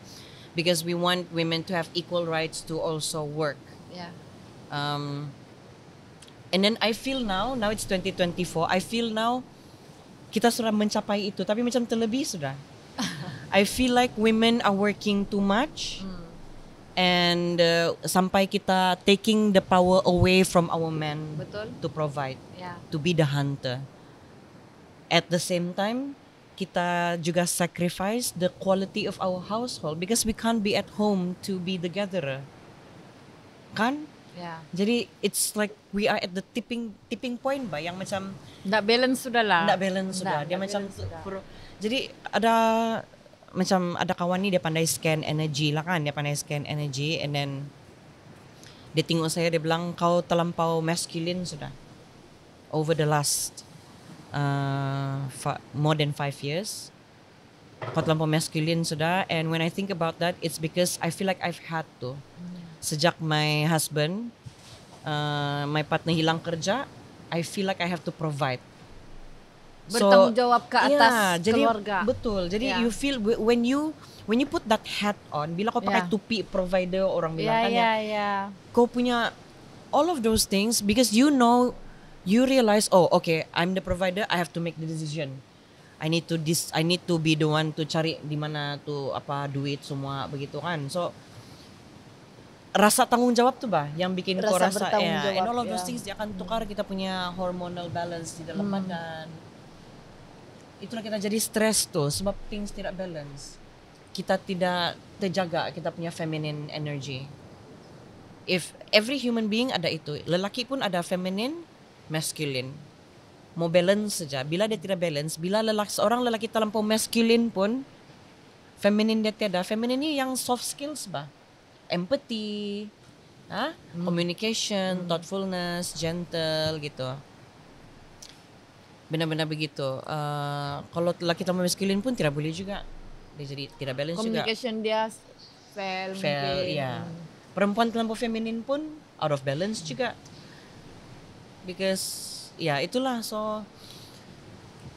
Because we want women to have equal rights to also work. Ya. And then I feel now it's 2024, I feel now kita sudah mencapai itu, tapi macam terlebih sudah. I feel like women are working too much, and sampai kita taking the power away from our men. Betul. To provide, Ya. to be the hunter. At the same time, kita juga sacrifice the quality of our household because we can't be at home to be the gatherer. Kan? Ya. Jadi it's like we are at the tipping point ba yang macam Nggak balance sudah lah. nggak balance sudah. Dia Nggak macam balance sudah. jadi ada kawan ni dia pandai scan energy lah kan. Dia pandai scan energy, and then dia tengok saya, dia bilang kau terlampau masculine sudah. Over the last more than 5 years. Kau terlampau masculine sudah, and when I think about that, it's because I feel like I've had to. Sejak my husband, my partner hilang kerja, I feel like I have to provide. Bertanggung jawab ke atas jadi, keluarga. Betul. Jadi Yeah. you feel when you put that hat on, bila kau pakai Yeah. tupi provider, orang bilang kan Ya. kau punya all of those things because you realize, oh okay, I'm the provider, I have to make the decision. I need to be the one to cari di mana tu apa duit semua begitu kan. So rasa tanggung jawab tu bah yang bikin kau Rasa rasa bertanggung and jawab, all of those ya. things dia akan tukar kita punya hormonal balance di dalam badan. Itulah kita jadi stres tuh sebab things tidak balance. Kita tidak terjaga kita punya feminine energy. If every human being ada itu, lelaki pun ada feminine, masculine. Mau balance saja. Bila dia tidak balance, bila seorang lelaki terlampau masculine pun, feminine dia tiada. Feminine ni yang soft skills bah. Empathy, communication, thoughtfulness, gentle gitu. Benar-benar begitu. Kalau lelaki terlampau masculine pun tidak boleh juga. Dia jadi tidak balance juga. Communication dia fail mungkin. Ya. Perempuan terlampau feminin pun out of balance juga. Because ya itulah, so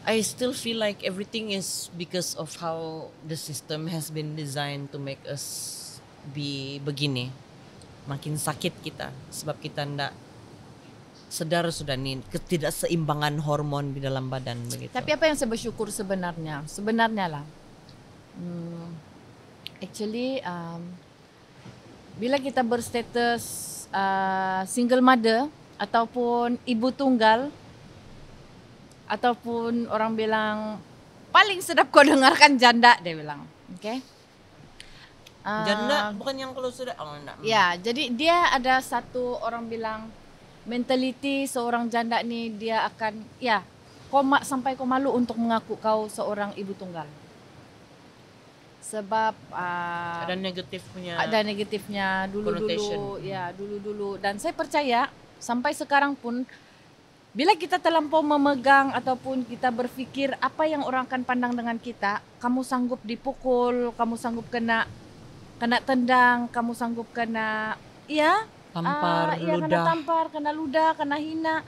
I still feel like everything is because of how the system has been designed to make us begini, makin sakit kita sebab kita ndak sedar sudah nih ketidakseimbangan hormon di dalam badan begitu. Tapi apa yang saya bersyukur sebenarnya lah, actually bila kita berstatus single mother ataupun ibu tunggal, ataupun orang bilang paling sedap kau dengarkan janda, dia bilang, okay? Janda bukan yang kalau sudah enggak. Ya, jadi dia ada satu orang bilang mentality seorang janda ni dia akan sampai kau malu untuk mengaku kau seorang ibu tunggal. Sebab ada negatifnya dulu-dulu dulu-dulu, dan saya percaya sampai sekarang pun bila kita terlampau memegang ataupun kita berfikir apa yang orang akan pandang dengan kita, kamu sanggup dipukul, kamu sanggup kena tendang, kamu sanggup kena tampar, kena ludah, kena hina.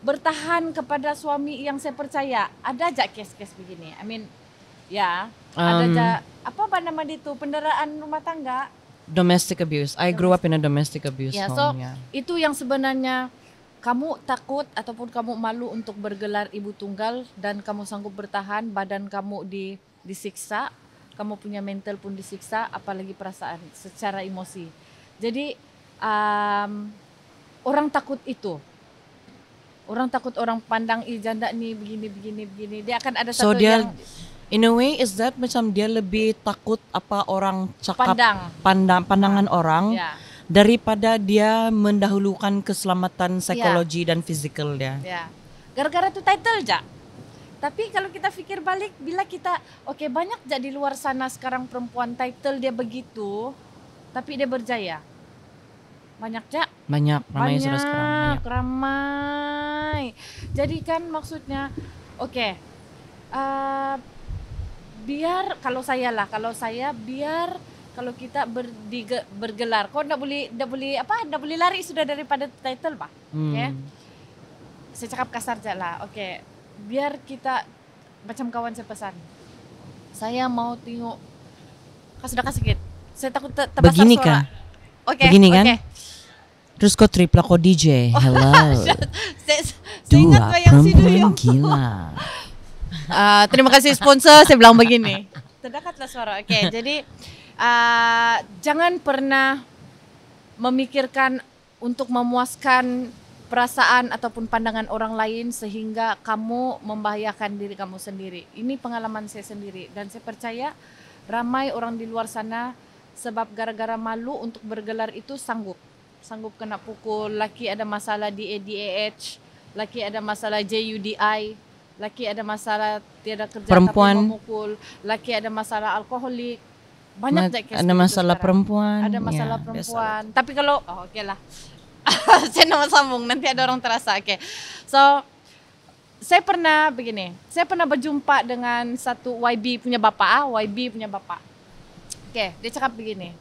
Bertahan kepada suami yang saya percaya. Ada aja kes-kes begini. I mean, ada aja apa nama itu, penderaan rumah tangga. Domestic abuse. I grew up in a domestic abuse home. Itu yang sebenarnya kamu takut ataupun kamu malu untuk bergelar ibu tunggal dan kamu sanggup bertahan, badan kamu disiksa, kamu punya mental pun disiksa, apalagi perasaan secara emosi. Jadi orang takut itu. Orang takut orang pandang janda ni begini. Dia akan ada satu yang in a way is that macam dia lebih takut apa orang cakap, pandangan orang daripada dia mendahulukan keselamatan psikologi dan fizikal dia. Gara-gara tu title je. Tapi kalau kita fikir balik, bila kita banyak je di luar sana sekarang perempuan title dia begitu, tapi dia berjaya. Banyak ramai sudah sekarang. Ramai. Jadi kan maksudnya biar kalau kita bergelar, kau ndak boleh lari sudah daripada title pak. Saya cakap kasar je lah. Biar kita macam kawan saya pesan. Saya mau tengok sudah sedikit. Saya takut terbasar begini suara. Begini kan? Terus kau tripla kau DJ. Hello. Saya ingat yang perempuan gila. Terima kasih sponsor, saya bilang begini. Terdekatlah suara. Jadi jangan pernah memikirkan untuk memuaskan perasaan ataupun pandangan orang lain sehingga kamu membahayakan diri kamu sendiri. Ini pengalaman saya sendiri dan saya percaya ramai orang di luar sana sebab gara-gara malu untuk bergelar itu sanggup kena pukul. Laki ada masalah DAH, laki ada masalah JUDI, laki ada masalah tiada kerja perempuan, tapi memukul, laki ada masalah alkoholik. Banyak ada masalah perempuan. Ada masalah perempuan. Tapi kalau lah. Saya nak sambung, nanti ada orang terasa. So saya pernah berjumpa dengan satu YB punya bapa. Dia cakap begini.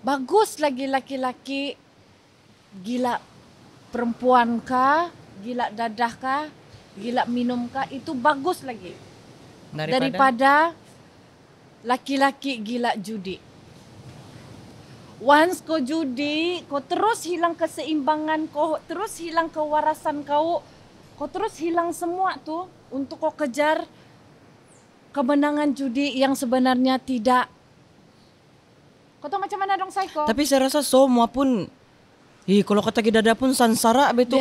Bagus lagi laki-laki gila perempuan kah, gila dadah kah, gila minum kah, itu bagus lagi daripada laki-laki gila judi. Once kau judi, kau terus hilang keseimbangan, kau terus hilang kewarasan kau terus hilang semua tuh untuk kau kejar kemenangan judi yang sebenarnya tidak. Kau tahu macam mana dong Saiko? Tapi saya rasa semua pun kalau kata dada pun sansara betul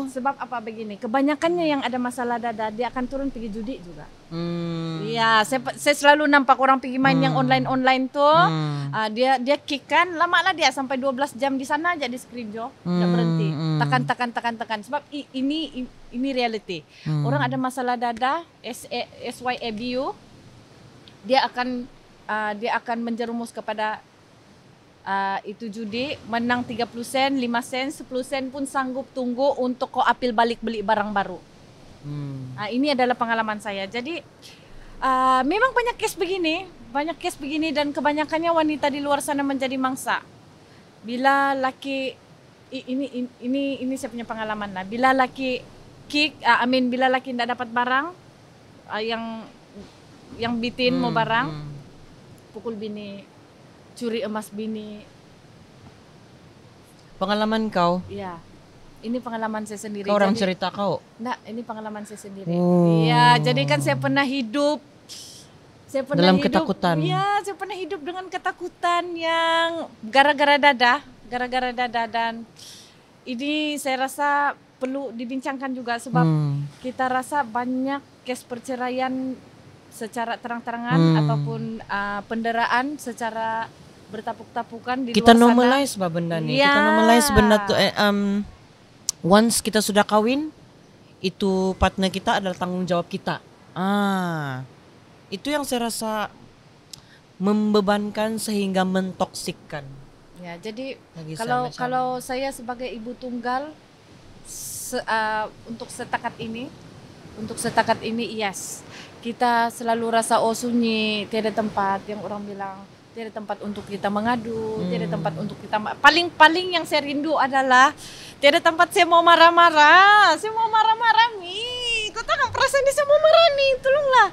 sebab apa begini? Kebanyakannya yang ada masalah dada dia akan turun pergi judi juga. Iya, saya selalu nampak orang pergi main yang online tuh. Dia kick kan, lama lah dia sampai 12 jam di sana aja di screen enggak berhenti. Tekan sebab ini reality. Orang ada masalah dada, SYABU, dia akan menjerumus kepada itu judi, menang 30 sen, 5 sen, 10 sen pun sanggup tunggu untuk kau apil balik beli barang baru. Ini adalah pengalaman saya. Jadi memang banyak kes begini dan kebanyakannya wanita di luar sana menjadi mangsa. Bila laki ini saya punya pengalaman lah. Bila laki bila laki tidak dapat barang yang bitin mau barang, pukul bini curi emas bini. Pengalaman kau, Ya, ini pengalaman saya sendiri. kau orang Jadi- cerita kau. Nah, ini pengalaman saya sendiri. Oh. Iya, jadi kan saya pernah hidup. Saya pernah Dalam hidup, ketakutan. Iya, saya pernah hidup dengan ketakutan yang gara-gara dada, dan ini saya rasa perlu dibincangkan juga sebab kita rasa banyak kes perceraian secara terang-terangan ataupun penderaan secara bertapuk-tapukan di Kita luar sana. normalize bah benda ni. Kita Ya. normalize benda tu. Once kita sudah kawin, itu partner kita adalah tanggung jawab kita. Itu yang saya rasa membebankan sehingga mentoksikkan. Ya, jadi Bagi saya kalau macam- saya sebagai ibu tunggal untuk setakat ini yes, kita selalu rasa sunyi, tiada tempat yang orang bilang tiada tempat untuk kita mengadu, tiada tempat untuk kita paling yang saya rindu adalah tiada tempat saya mau marah-marah Mi. Kau tahu kan perasaan dia saya mau marah nih, tolonglah.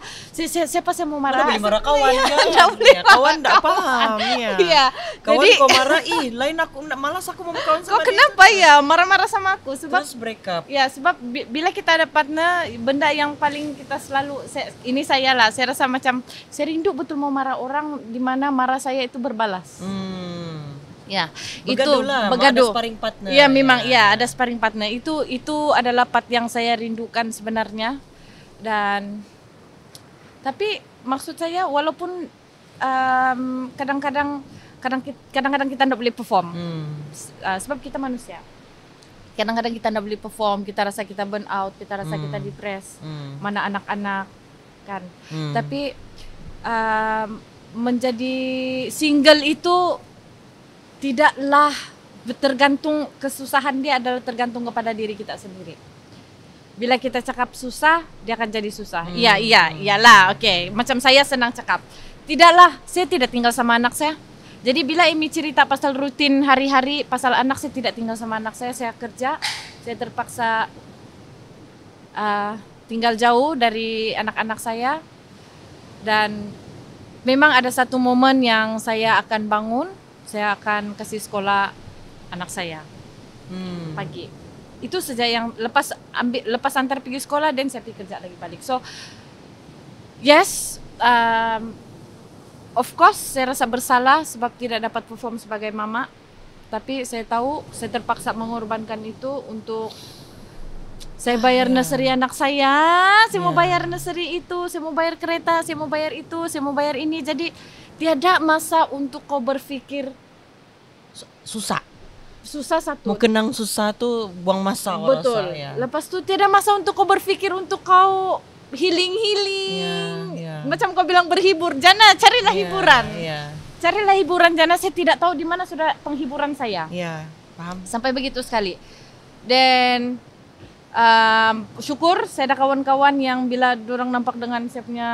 Siapa saya mau marah? Udah boleh marah kawan Iya, kan? nggak boleh Ya, kawan enggak paham ya. Iya. Kawan Jadi kau marah, lain aku malas aku mau kawan sama kau kenapa ya marah-marah sama aku? Sebab Terus break up. ya sebab bila kita ada partner, benda yang paling kita selalu ini saya lah, saya rasa macam saya rindu betul mau marah orang di mana marah saya itu berbalas. Ya, Begaduh itu lah, begaduh. ada sparring partner. Iya memang ya ada sparring partner. Itu adalah part yang saya rindukan sebenarnya. Dan tapi maksud saya walaupun kadang-kadang kita tidak boleh perform. Sebab kita manusia. Kadang-kadang kita tidak boleh perform, kita rasa kita burn out, kita rasa kita depres. Mana anak-anak kan. Tapi menjadi single itu tidaklah tergantung, kesusahan dia adalah tergantung kepada diri kita sendiri. Bila kita cakap susah, dia akan jadi susah. Iyalah, oke. Macam saya senang cakap. Tidaklah, saya tidak tinggal sama anak saya. Jadi bila Emi cerita pasal rutin hari-hari, pasal anak, saya tidak tinggal sama anak saya kerja. Saya terpaksa tinggal jauh dari anak-anak saya. Dan memang ada satu momen yang saya akan bangun, saya akan kasih sekolah anak saya pagi. Itu saja yang lepas antar pergi sekolah dan saya pergi kerja lagi balik. So yes, of course saya rasa bersalah sebab tidak dapat perform sebagai mama. Tapi saya tahu saya terpaksa mengorbankan itu untuk saya bayar nursery anak saya, saya mau bayar nursery itu, saya mau bayar kereta, saya mau bayar itu, saya mau bayar ini. Jadi tiada masa untuk kau berpikir Susah. satu. Mau kenang susah tuh buang masa kalau Betul. rasa, ya. Lepas tu tiada masa untuk kau berpikir untuk kau healing. Ya. Macam kau bilang berhibur, Jana carilah hiburan. Iya. Carilah hiburan, Jana. Saya tidak tahu di mana sudah penghiburan saya. Iya, paham. Sampai begitu sekali. Dan syukur saya ada kawan-kawan yang bila dorang nampak dengan saya punya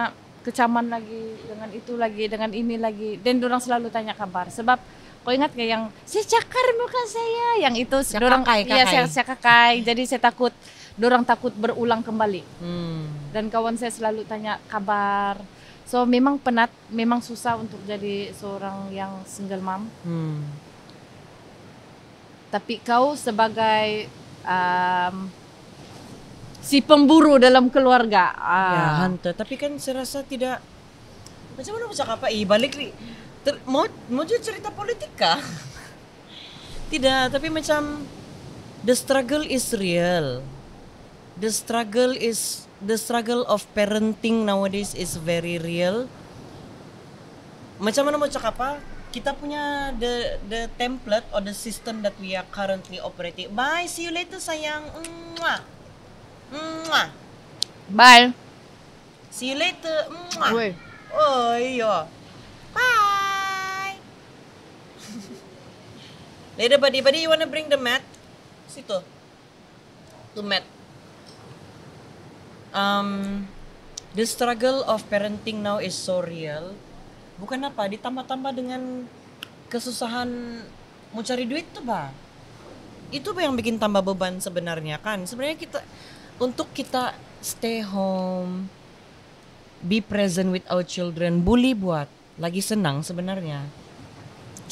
kecaman lagi, dengan itu lagi, dengan ini lagi, dan dorang selalu tanya kabar. Sebab kau ingat gak yang saya cakar muka saya, yang itu dorang kakai. saya kakai. Jadi saya takut, dorang takut berulang kembali. Dan kawan saya selalu tanya kabar. So memang penat, memang susah untuk jadi seorang yang single mom. Tapi kau sebagai si pemburu dalam keluarga. Ya, hunter. Tapi kan saya rasa tidak. Macam mana cakap apa? Balik li. Mau jadi cerita politik kah? Tidak, tapi macam the struggle is real. The struggle of parenting nowadays is very real. Macam mana mau cakap apa? Kita punya the template or the system that we are currently operating. Bye, see you later sayang. Mwah. Mwah. Bye. See you later. Mwah. Woi. Oh iya. Bye. Later buddy, you wanna bring the mat? Situ. To mat. The struggle of parenting now is so real. Bukan apa, ditambah-tambah dengan kesusahan mau cari duit tuh, Bah. Itu yang bikin tambah beban sebenarnya kan. Sebenarnya untuk kita stay home, be present with our children, boleh buat lagi senang sebenarnya.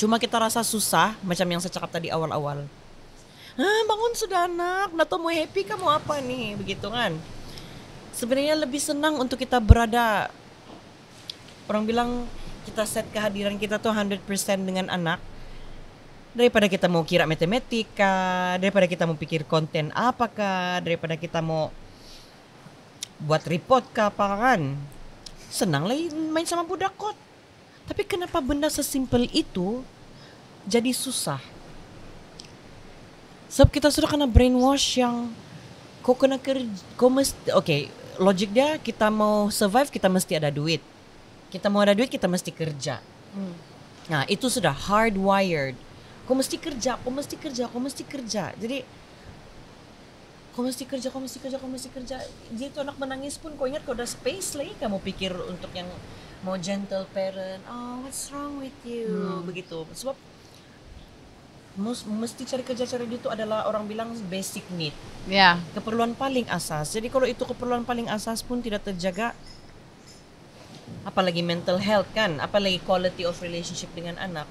Cuma kita rasa susah, macam yang saya cakap tadi awal-awal. Bangun sudah anak, nato mau happy kamu apa nih, begitu kan? Sebenarnya lebih senang untuk kita berada, orang bilang kita set kehadiran kita tuh 100% dengan anak, daripada kita mau kira matematika, daripada kita mau pikir konten apakah, daripada kita mau buat report kah apa kan. Senang lah main sama budak kot. Tapi kenapa benda sesimpel itu jadi susah? Sebab kita sudah kena brainwash yang kau kena kerja, kau mesti, okay, logik dia kita mau survive kita mesti ada duit. Kita mau ada duit kita mesti kerja. Nah itu sudah hardwired. Kau mesti kerja, kau mesti kerja, kau mesti kerja. Jadi kau mesti kerja, kau mesti kerja, kau mesti kerja. Jadi itu anak menangis pun kau ingat kau ada space lagi. Kamu pikir untuk yang mau gentle parent. Oh, what's wrong with you? Begitu. Sebab mesti cari kerja, cari duit itu adalah orang bilang basic need. Ya. Keperluan paling asas. Jadi kalau itu keperluan paling asas pun tidak terjaga, apalagi mental health kan, apalagi quality of relationship dengan anak.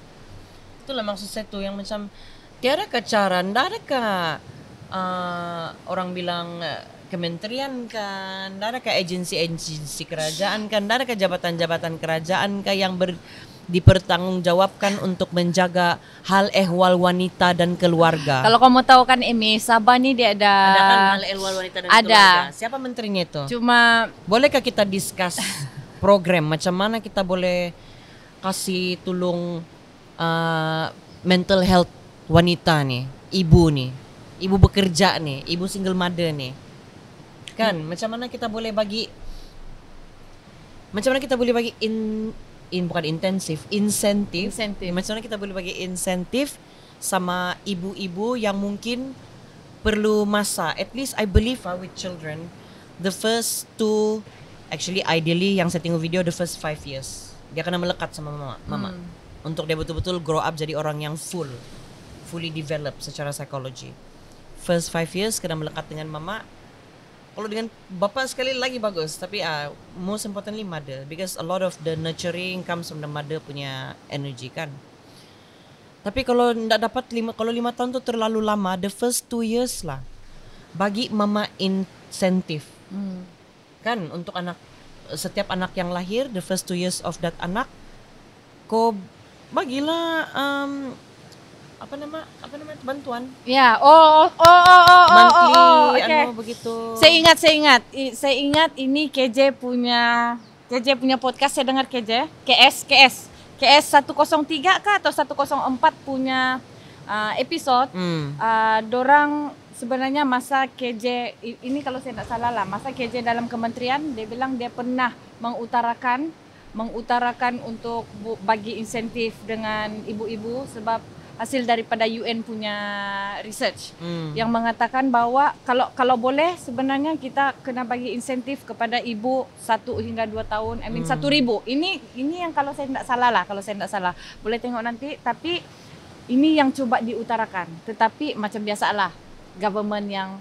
Itulah maksud saya tuh yang macam tiada ke cara, ndak ada ke orang bilang kementerian kan, ndak ada ke agensi-agensi kerajaan kan, ndak ada ke jabatan-jabatan kerajaan kan yang dipertanggungjawabkan untuk menjaga hal ehwal wanita dan keluarga. Kalau kamu tahu kan Emi, Sabah nih dia ada kan hal ehwal wanita dan ada. keluarga. Siapa menterinya itu? Cuma Bolehkah kita discuss program macam mana kita boleh kasih tolong mental health wanita nih, ibu bekerja nih, ibu single mother nih, kan? Macam mana kita boleh bagi bukan intensif, insentif. Macam mana kita boleh bagi insentif sama ibu-ibu yang mungkin perlu masa, at least I believe with children, the first two, actually ideally yang saya tengok video, the first 5 years dia kena melekat sama mama. Untuk dia betul-betul grow up jadi orang yang fully developed secara psikologi. First 5 years kena melekat dengan mama. Kalau dengan bapa sekali lagi bagus, tapi most importantly mother, because a lot of the nurturing comes from the mother punya energy kan. Tapi kalau tidak dapat 5 tahun tu terlalu lama, the first 2 years lah bagi mama insentif. Kan untuk setiap anak yang lahir, the first 2 years of that anak, kau bagilah apa nama bantuan. ya, Monthly, okay. Begitu. Saya ingat ini KJ punya podcast, saya dengar KS 103 kah atau 104 punya episode. Dorang sebenarnya masa KJ ini kalau saya tidak salah lah, masa KJ dalam kementerian dia bilang dia pernah mengutarakan untuk bagi insentif dengan ibu-ibu sebab hasil daripada UN punya research yang mengatakan bahwa kalau boleh sebenarnya kita kena bagi insentif kepada ibu 1 hingga 2 tahun, 1.000. Ini yang kalau saya tidak salah, boleh tengok nanti. Tapi ini yang coba diutarakan, tetapi macam biasalah government yang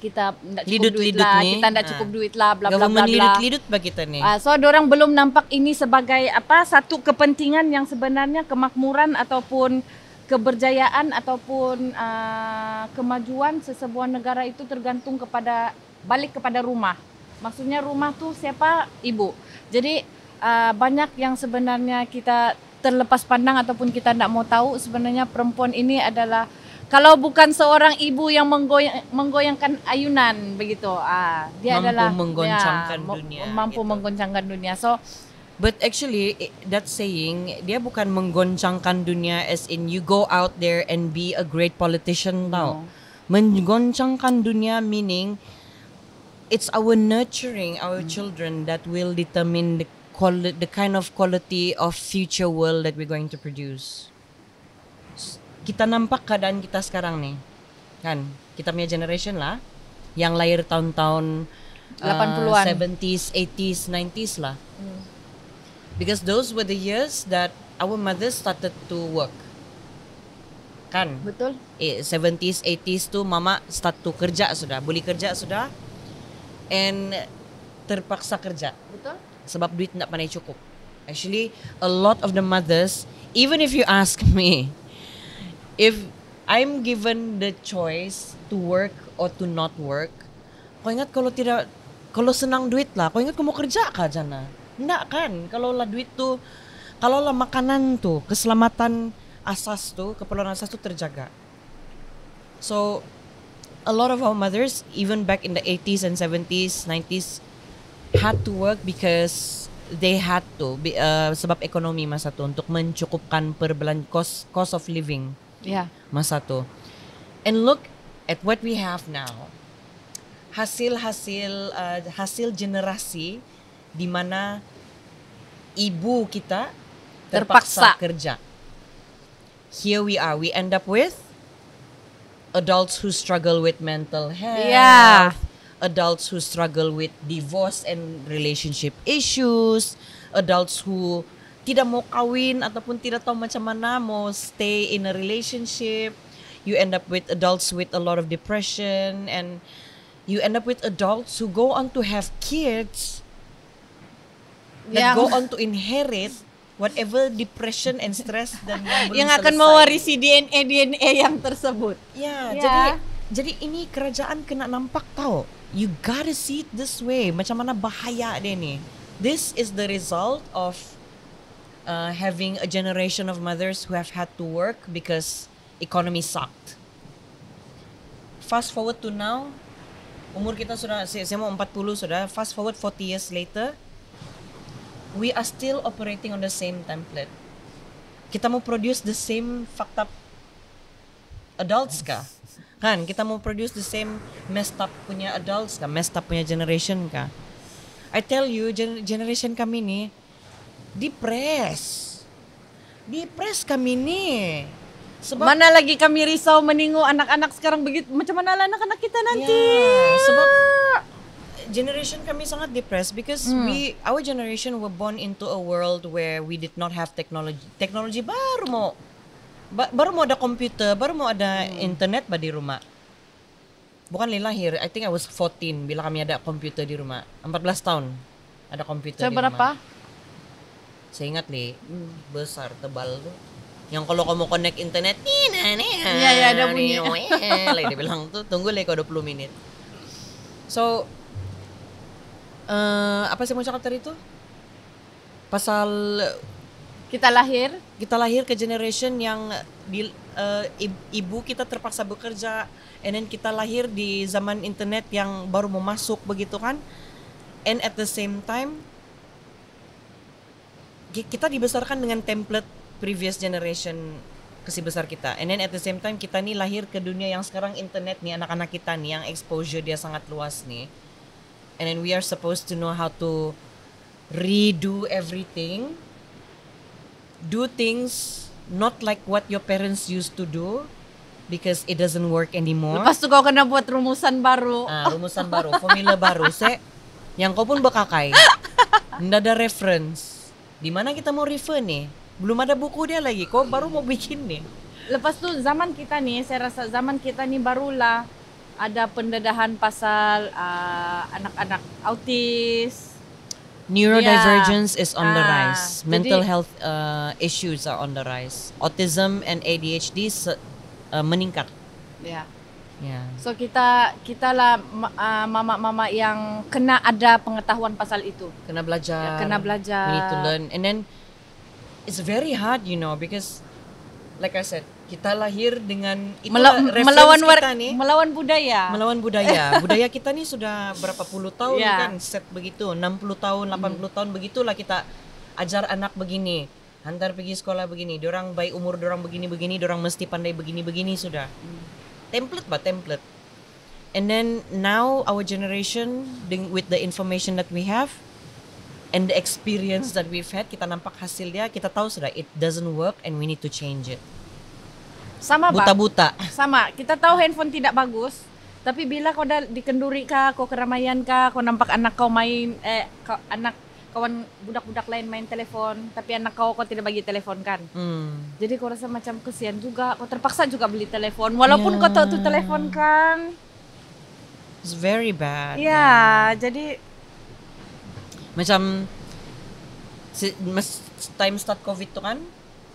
kita tidak cukup duit lah, kita tidak cukup duit lah, bla bla bla. Government lidut bagi kita nih. So dorang belum nampak ini sebagai satu kepentingan yang sebenarnya kemakmuran ataupun keberjayaan ataupun kemajuan sesebuah negara itu tergantung balik kepada rumah. Maksudnya rumah tuh siapa? Ibu. Jadi banyak yang sebenarnya kita terlepas pandang ataupun kita tidak mau tahu sebenarnya perempuan ini adalah, kalau bukan seorang ibu yang menggoyangkan ayunan begitu, dia adalah mampu menggoncangkan dunia. So, but actually that saying dia bukan menggoncangkan dunia as in you go out there and be a great politician tau. Menggoncangkan dunia meaning it's our nurturing our children that will determine the kind of quality of future world that we're going to produce. Kita nampak keadaan kita sekarang nih, kan? Kita punya generation lah, yang lahir tahun-tahun 80-an, 70s, 80s, 90s lah. Because those were the years that our mothers started to work, kan? betul. 70s, 80s tu mama start to kerja sudah, boleh kerja sudah, and terpaksa kerja. Betul. Sebab duit tak pandai cukup. Actually, a lot of the mothers, even if you ask me, if I'm given the choice to work or to not work, kau ingat kalau senang duit lah, kau ingat kau mau kerja ka dyan na? Enggak kan? Kalau lah duit tuh, kalau lah makanan tuh, keselamatan asas tuh, keperluan asas tuh terjaga. So, a lot of our mothers, even back in the 80s and 70s, 90s, had to work because they had to, sebab ekonomi masa tuh, untuk mencukupkan cost of living Yeah. masa tuh. And look at what we have now. Hasil generasi di mana ibu kita terpaksa kerja. Here we are. We end up with adults who struggle with mental health. Yeah. Adults who struggle with divorce and relationship issues. Adults who tidak mau kawin ataupun tidak tahu macam mana mau stay in a relationship. You end up with adults with a lot of depression, and you end up with adults who go on to have kids that go on to inherit whatever depression and stress dan yang belum akan selesai. mewarisi DNA yang tersebut. Ya, Ya. jadi ini kerajaan kena nampak tau. You gotta see it this way. Macam mana bahaya dia ni. This is the result of having a generation of mothers who have had to work because economy sucked. Fast forward to now, umur kita sudah, saya mau 40 sudah, fast forward 40 years later, we are still operating on the same template. Kita mau produce the same fucked up adults kah? Kan, kita mau produce the same messed up punya adults kah? Messed up punya generation kah? I tell you, generation kami ni, depressed kami ni. Sebab Mana lagi kami risau menengok anak-anak sekarang begitu. Macam mana lah anak-anak kita nanti? Ya, sebab generation kami sangat depressed because our generation were born into a world where we did not have technology. Teknologi baru mau ada komputer, baru mau ada internet di rumah. Bukan lahir, I think I was 14 bila kami ada komputer di rumah. 14 tahun ada komputer di rumah. Berapa? Saya ingat besar, tebal tuh. Yang kalau kamu connect internet, Iya, ada bunyi. Lagi dia bilang tuh, tunggu lagi kau 20 menit. So, apa sih mau cakap tadi itu? Pasal Kita lahir. kita lahir ke generation yang ibu kita terpaksa bekerja, and then kita lahir di zaman internet yang baru mau masuk begitu kan, and at the same time kita dibesarkan dengan template previous generation kasih besar kita, and then at the same time kita nih lahir ke dunia yang sekarang internet nih, anak-anak kita nih yang exposure dia sangat luas nih, and then we are supposed to know how to redo everything, do things not like what your parents used to do because it doesn't work anymore. Lepas tu kau kena buat rumusan baru. Rumusan baru, formula baru. Yang kau pun bekakai. Nggak ada reference. Di mana kita mau refer nih? Belum ada buku dia lagi. Kau baru mau bikin nih. Lepas tu zaman kita nih, saya rasa zaman kita nih barulah ada pendedahan pasal anak-anak autis. Neurodivergence is on the rise. Mental jadi- health issues are on the rise. Autism and ADHD meningkat. Ya. Yeah. So kita lah mama-mama yang kena ada pengetahuan pasal itu. Kena belajar. Kena belajar. We need to learn. And then it's very hard, because like I said, kita lahir dengan Melawan budaya. Melawan budaya. Budaya kita nih sudah berapa puluh tahun Ya. kan set begitu. 60 tahun, 80 tahun begitulah kita ajar anak begini. Hantar pergi sekolah begini. Dorang baik umur dorang begini-begini, dorang mesti pandai begini-begini sudah. Template. And then now our generation with the information that we have and the experience that we've had, kita nampak hasilnya, kita tahu sudah it doesn't work and we need to change it. Sama Bang. Buta-buta. Sama, kita tahu handphone tidak bagus, tapi bila kau dah dikenduri kah, kau keramaian kah, kau nampak anak kau main, anak kawan budak-budak lain main telepon, tapi anak kau tidak bagi telepon kan. Jadi kau rasa macam kesian juga, kau terpaksa juga beli telepon, walaupun kau tahu tu telepon kan. It's very bad. Ya, jadi Macam time start COVID tuh kan,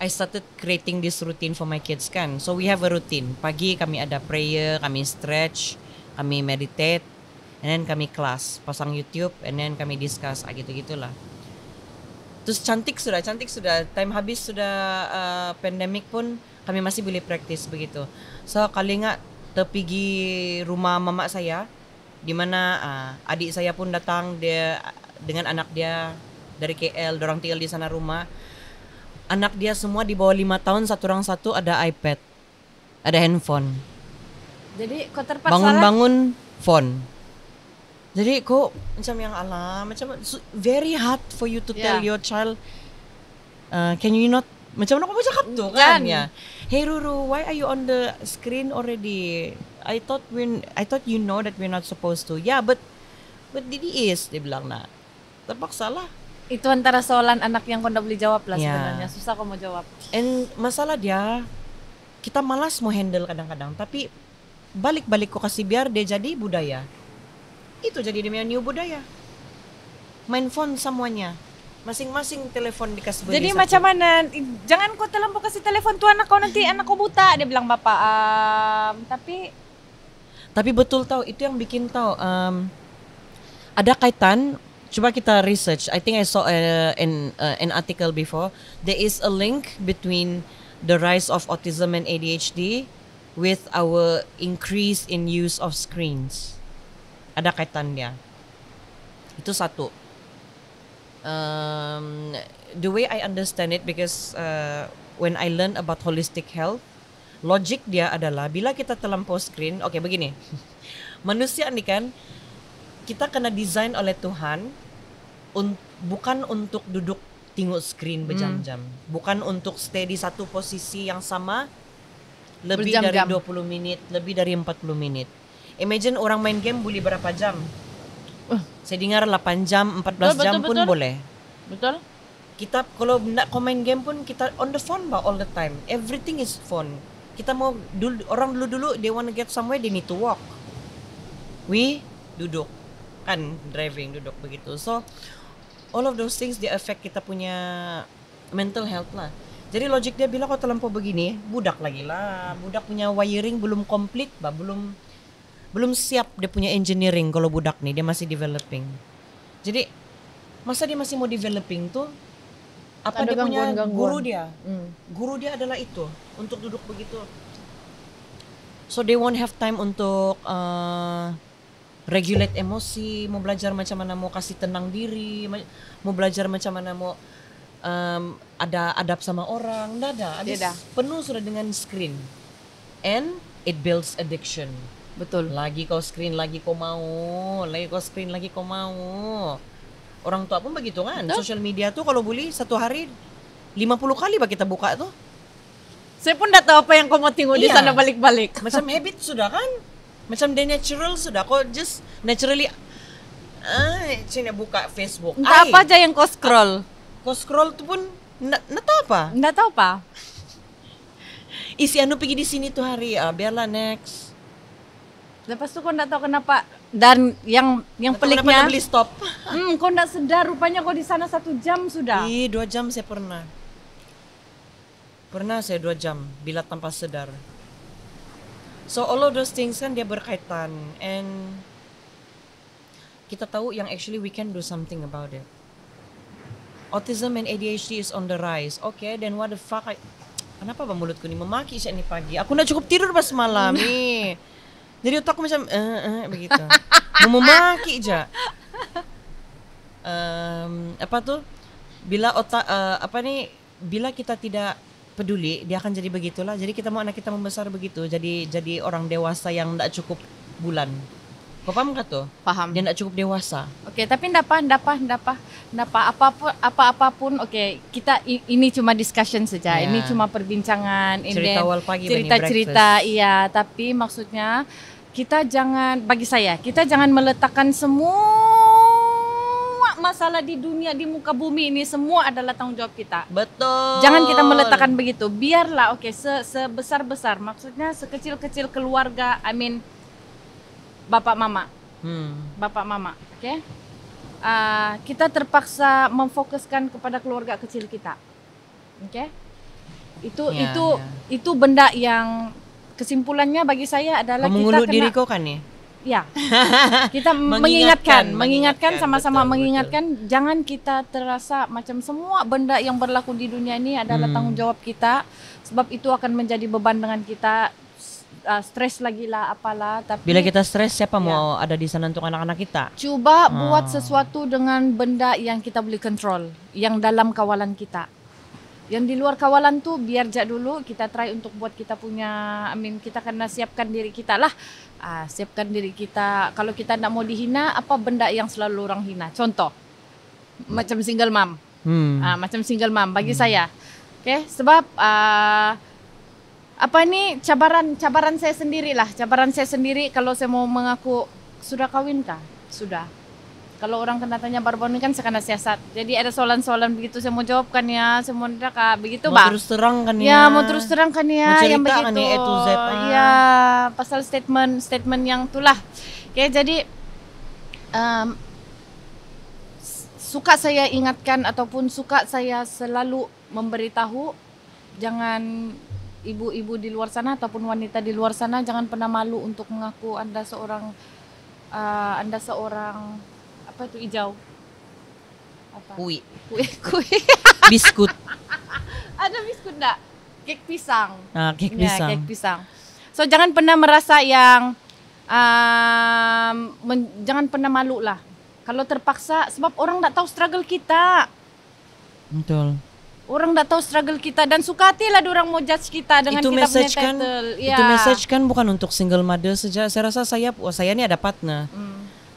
I started creating this routine for my kids kan. So we have a routine. Pagi kami ada prayer, kami stretch, kami meditate, and then kami kelas, pasang YouTube, and then kami discuss, gitu-gitulah. Terus cantik sudah. Time habis sudah pandemic pun kami masih boleh praktis begitu. So kali nggak terpigi rumah mama saya, di mana adik saya pun datang dia dengan anak dia dari KL, dorang tinggal di sana rumah. Anak dia semua di bawah 5 tahun, satu orang satu ada iPad, ada handphone. Jadi kau terpaksa lah. Bangun-bangun phone. Jadi kok macam yang macam very hard for you to tell your child, can you not, macam mana kau cakap tuh kan ya. Hey Ruru, why are you on the screen already? I thought you know that we're not supposed to. Yeah, but Didi is, dia bilang nah. Terpaksa lah. Itu antara soalan anak yang kau ndak boleh jawab lah Ya. sebenarnya. Susah kau mau jawab. And masalah dia, kita malas mau handle kadang-kadang, tapi balik-balik kok kasih biar dia jadi budaya. Itu jadi dia punya new budaya. Main phone semuanya. Masing-masing telepon dikasih beli Jadi satu. macam mana? Jangan kau terlampau kasih telepon tuh anak kau, nanti anak kau buta. Dia bilang bapak. Tapi betul tahu, itu yang bikin tahu ada kaitan. Coba kita research. I think I saw an article before. There is a link between the rise of autism and ADHD with our increase in use of screens. Ada kaitannya. Itu satu. The way I understand it, because when I learn about holistic health, logic dia adalah bila kita terlampau screen, okay, begini. Manusia nih kan, kita kena desain oleh Tuhan bukan untuk duduk tengok screen berjam-jam, bukan untuk stay di satu posisi yang sama lebih Berjam-jam. dari 20 menit, lebih dari 40 menit. Imagine orang main game boleh berapa jam? Saya dengar 8 jam, 14 jam pun betul. boleh. Betul? Kita kalau nak main game pun kita on the phone all the time. Everything is phone. Kita mau orang dulu they want to get somewhere, they need to walk. We duduk kan, driving duduk begitu. So all of those things they affect kita punya mental health lah. Jadi logik dia bilang kalau terlampau begini, budak lagi lah. Budak punya wiring belum complete, belum siap dia punya engineering. Kalau budak nih dia masih developing. Jadi masa dia masih mau developing tuh, apa Ada dia punya gangguan-gangguan. guru dia adalah itu untuk duduk begitu. So they won't have time untuk regulate emosi, mau belajar macam mana mau kasih tenang diri, mau belajar macam mana mau ada adab sama orang, nggak ada. Tidak. Penuh sudah dengan screen, and it builds addiction. Betul. Lagi kau screen, lagi kau mau, lagi kau screen, lagi kau mau. Orang tua pun begitu kan. Social media tuh kalau boleh satu hari 50 kali bah kita buka tuh. Saya pun ndak tahu apa yang kau mau tengok di Iya. sana balik-balik. Macam habit sudah kan. Macam dia natural sudah. Kau just naturally sini buka Facebook. Entah apa aja yang kau scroll. Kau scroll tuh pun nggak tahu apa. Ndak tahu apa. Isi anu pergi di sini tuh hari, biarlah next. Lepas tu kau ndak tahu kenapa. Dan yang Kenapa peliknya, nak beli stop? kau ndak sedar rupanya kau di sana 1 jam sudah. 2 jam saya pernah. Pernah saya 2 jam bila tanpa sadar. So all of those things kan dia berkaitan, and kita tahu yang actually we can do something about it. Autism and ADHD is on the rise. Okay, then what the fuck? Kenapa bang mulutku ni memaki siya ni pagi? Aku nak cukup tidur pas malam ni. Jadi otakku macam begitu. Memaki aja. Apa tuh? Bila otak bila kita tidak peduli, dia akan jadi begitulah. Jadi kita mau anak kita membesar begitu, jadi orang dewasa yang tidak cukup bulan. Kau paham gak tuh? Paham. Dia tidak cukup dewasa. Oke, tapi apapun oke, kita ini cuma discussion saja. Ya. Ini cuma perbincangan, and Cerita then awal pagi, cerita-cerita, iya, tapi maksudnya kita jangan, bagi saya, kita jangan meletakkan semua masalah di dunia, di muka bumi ini semua adalah tanggung jawab kita. Betul. Jangan kita meletakkan begitu. Biarlah sebesar-besar, maksudnya sekecil-kecil keluarga, bapak mama. Bapak mama, oke? kita terpaksa memfokuskan kepada keluarga kecil kita. Oke? Ya, Itu benda yang kesimpulannya bagi saya adalah Mengulur kita diri kena kau kan ya? ya. Kita Mengingatkan, mengingatkan sama-sama betul, mengingatkan jangan kita terasa macam semua benda yang berlaku di dunia ini adalah tanggung jawab kita, sebab itu akan menjadi beban dengan kita. Stres lagi lah apalah, tapi Bila kita stres, siapa mau ada di sana untuk anak-anak kita? coba buat sesuatu dengan benda yang kita boleh kontrol, yang dalam kawalan kita. Yang di luar kawalan tuh biar dulu kita try untuk buat kita punya, kita kena siapkan diri kita lah. Siapkan diri kita. Kalau kita tidak mau dihina, apa benda yang selalu orang hina? Contoh, macam single mom. Macam single mom bagi saya. Oke, sebab cabaran saya sendiri lah. Cabaran saya sendiri kalau saya mau mengaku sudah kawin kah? Sudah. Kalau orang kena tanya baru-baru ini kan saya kena siasat. Jadi ada soalan-soalan begitu saya mau jawab kan ya, saya mau kak begitu Mau bang. terus terang kan ya? Ya mau terus terang kan ya, Mau yang cerita begitu. kan ya, A to Z, Ya pasal statement yang itulah. Oke, jadi suka saya ingatkan ataupun suka saya selalu memberitahu, jangan ibu-ibu di luar sana ataupun wanita di luar sana jangan pernah malu untuk mengaku Anda seorang apa itu hijau? Apa? Kui. Kue. Biskut. Ada biskut enggak? Kek pisang. Kek Ya, pisang. kek pisang. So jangan pernah merasa yang jangan pernah malu lah. Kalau terpaksa, sebab orang tak tahu struggle kita. Betul. Orang tak tahu struggle kita dan suka hatilah orang mau judge kita dengan Itu kita punya message kan, title. itu message kan bukan untuk single mother saja. Saya rasa saya ini ada partner.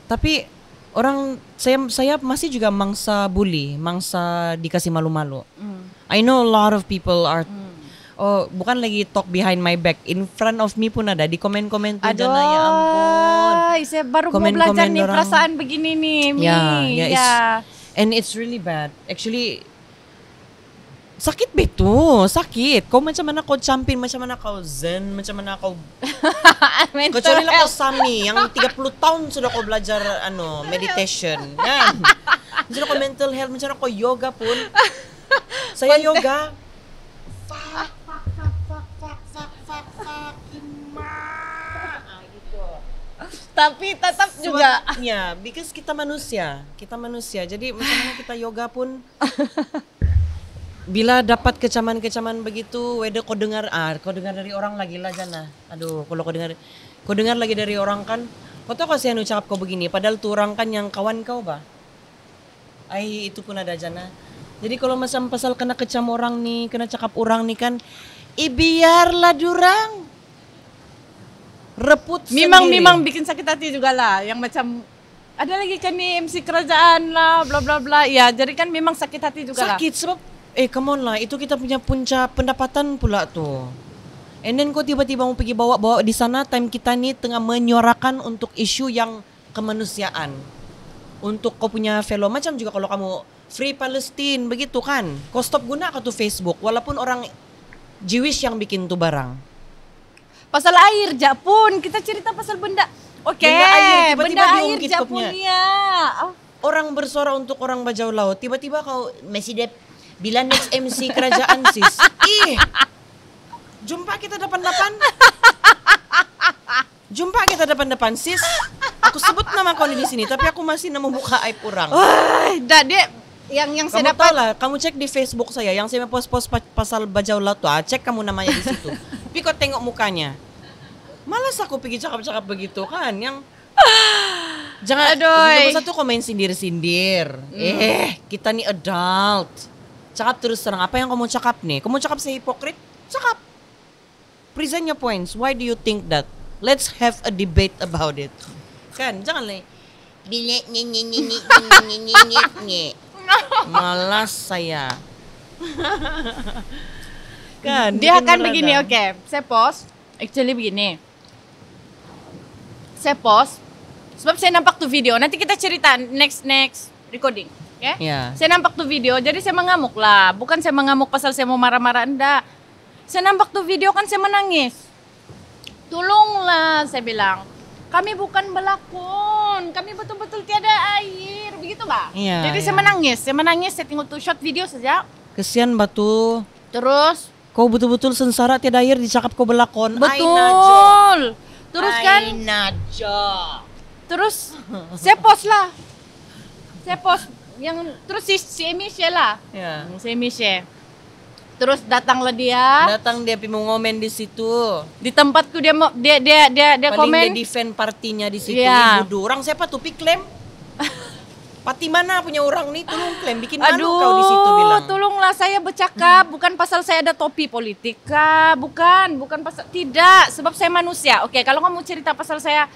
Tapi orang saya masih juga mangsa bully, mangsa dikasih malu-malu. I know a lot of people are bukan lagi talk behind my back, in front of me pun ada di komen-komen tuh Aduh, ya ampun. saya baru mau Komen-komen belajar nih orang. perasaan begini nih, Mi. And it's really bad. Actually, sakit betul, sakit. Kau macam mana kau campin, macam mana kau zen, macam mana kau Mental kecuali lah kau health. Sami yang 30 tahun sudah kau belajar meditation kan. Macam mana kau mental health, macam mana kau yoga pun. Saya yoga. Tapi tetap juga Ya, because kita manusia. Jadi macam mana kita yoga pun bila dapat kecaman-kecaman begitu, whether kau dengar dari orang lagi lah Jana. Aduh, kalau kau dengar lagi dari orang kan, kau tahu kasihan ucap kau begini, padahal tuh orang kan yang kawan kau bah. Itu pun ada Jana. Jadi kalau macam pasal kena kecam orang nih, kena cakap orang nih kan, biarlah durang reput memang sendiri. bikin sakit hati juga lah, yang macam ada lagi kan nih MC kerajaan lah, bla bla bla. Ya, jadi kan memang sakit hati juga lah. Sakit sebab come on lah, itu kita punya punca pendapatan pula tuh. And then kau tiba-tiba mau pergi bawa di sana, time kita nih tengah menyuarakan untuk isu yang kemanusiaan. Untuk kau punya fellow, macam juga kalau kamu Free Palestine begitu kan. Kau stop guna ke tuh Facebook walaupun orang Jewish yang bikin tuh barang. Pasal air ja pun kita cerita pasal benda. Oke, Benda air, tiba-tiba benda air diungkit ja kau pun punya. ya. Orang bersuara untuk orang bajau laut, tiba-tiba kau masih bila next MC kerajaan sis. Jumpa kita depan-depan. Jumpa kita depan-depan sis. Aku sebut nama kau di sini, tapi aku masih nemu muka aib orang. Dah dia yang Kamu saya tahu dapat lah, kamu cek di Facebook saya yang saya post-post pasal bajau laut tuh, cek kamu namanya di situ. Tapi kau tengok mukanya. Malas aku pergi cakap-cakap begitu kan, yang jangan. Nomor satu kau main sindir-sindir. Kita nih adult. Cakap terus terang, apa yang kamu cakap nih? Kamu cakap saya hipokrit? Cakap. Present your points. Why do you think that? Let's have a debate about it. Kan, jangan lah. Bilik malas saya. Kan, dia bikin akan merada. begini, oke. Saya post, actually begini. Saya post sebab saya nampak tuh video. Nanti kita cerita next recording, oke? Ya. Saya nampak tuh video, jadi saya mengamuk lah. Bukan saya mengamuk pasal saya mau marah-marah, enggak. Saya nampak tuh video kan saya menangis. Tolonglah, saya bilang. Kami bukan berlakon. bangun. Kami betul-betul tiada air. Begitu, Mbak? Iya, Jadi iya. saya menangis, saya tengok tuh short video saja. Kesian batu. Terus Kau betul-betul sengsara tiada air dicakap kau belakon. betul. Terus kan terus saya post lah. Saya post yang terus si Emi share lah. Ya. Si Emi share. Terus datanglah dia Datang dia mau ngomen di situ. di tempatku dia Paling komen. dia defend partinya di situ. Iya. Ibu orang siapa tuh klaim? Pati mana punya orang nih tolong klaim bikin malu kau di situ bilang. Tolonglah saya bercakap bukan pasal saya ada topi politika, bukan pasal tidak, sebab saya manusia. Oke, kalau kamu cerita pasal saya,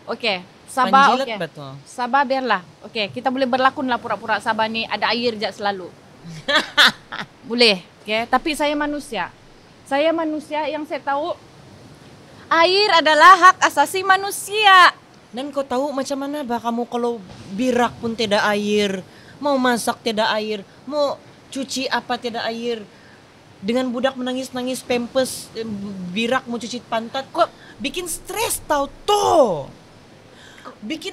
oke, sabar, Panjilat oke. betul. Sabar biarlah. Oke, kita boleh berlakon lah pura-pura sabar nih, ada air je selalu. Boleh, oke, tapi saya manusia. Saya manusia yang saya tahu air adalah hak asasi manusia. Dan kau tahu macam mana bah kamu kalau birak pun tidak air, mau masak tidak air, mau cuci apa tidak air. Dengan budak menangis-nangis pempes, birak mau cuci pantat, kok bikin stres tau tuh. Bikin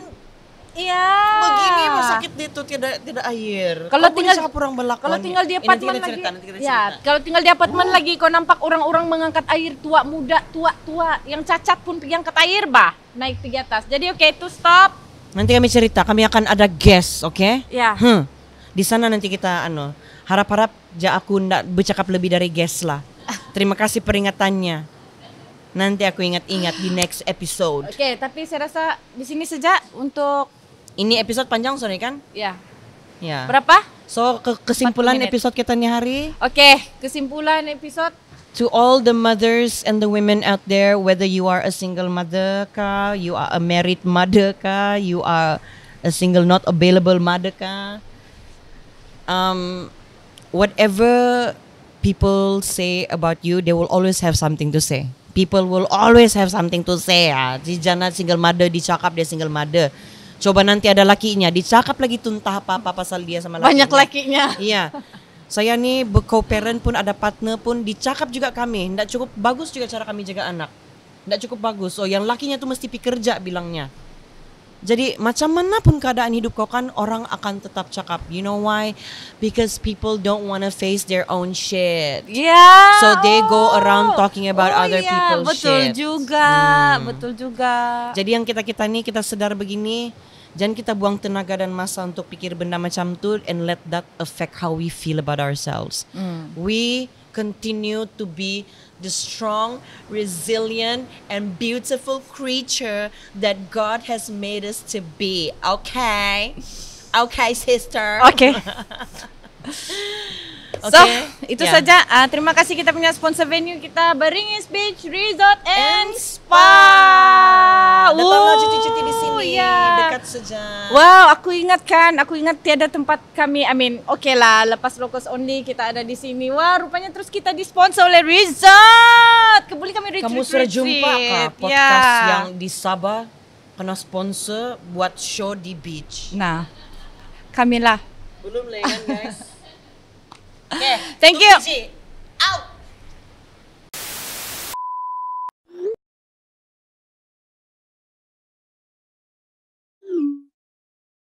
Iya. begini mau sakit itu tidak air. Kalau Kau tinggal- boleh cakap orang belakon. Kalau tinggal di Ini nanti apartemen kita lagi, cerita, nanti kita ya. cerita. Kalau tinggal di apartemen lagi, kau nampak orang-orang mengangkat air tua muda, tua, yang cacat pun pergi angkat air bah, naik pergi atas. Jadi oke, itu stop. Nanti kami cerita, kami akan ada guest, oke? Ya. Di sana nanti kita harap-harap aku ndak bercakap lebih dari guest lah. Terima kasih peringatannya. Nanti aku ingat-ingat di next episode. Oke, tapi saya rasa di sini saja untuk Ini episode panjang sorry kan? ya. Ya. Berapa? So kesimpulan 40 menit. episode kita nih hari, Oke, kesimpulan episode. to all the mothers and the women out there, whether you are a single mother ka, you are a married mother ka, you are a single not available mother ka, whatever people say about you, they will always have something to say. People will always have something to say. Di jangan single mother dicakap dia single mother. Coba nanti ada lakinya dicakap lagi tuntah apa pasal dia sama lakinya. Banyak lakinya. Iya. Saya nih co-parent pun ada partner pun dicakap juga kami. Nggak cukup bagus juga cara kami jaga anak. Nggak cukup bagus. Oh yang lakinya tuh mesti pi kerja bilangnya. Jadi macam mana pun keadaan hidup kau kan orang akan tetap cakap. You know why? Because people don't wanna face their own shit. Ya. So they go around talking about other iya, people's betul shit. juga, betul juga. Jadi yang kita nih kita sedar begini, jangan kita buang tenaga dan masa untuk pikir benda macam tu and let that affect how we feel about ourselves. We continue to be the strong, resilient, and beautiful creature that God has made us to be. Okay? Okay, sister. Oke. So, itu Ya. saja. Terima kasih kita punya sponsor venue kita, Beringis Beach Resort and Spa. Datanglah cuti-cuti di sini, ya. dekat saja. Wow, aku ingat tiada tempat kami. Oke lah, lepas locals only kita ada di sini. Wah, rupanya terus kita disponsor oleh Resort. Boleh kami retreat. Kamu sudah jumpa kah podcast yang di Sabah kena sponsor buat show di beach? Nah, kamilah. Belum lah kan guys. Okay, Thank you. Biji.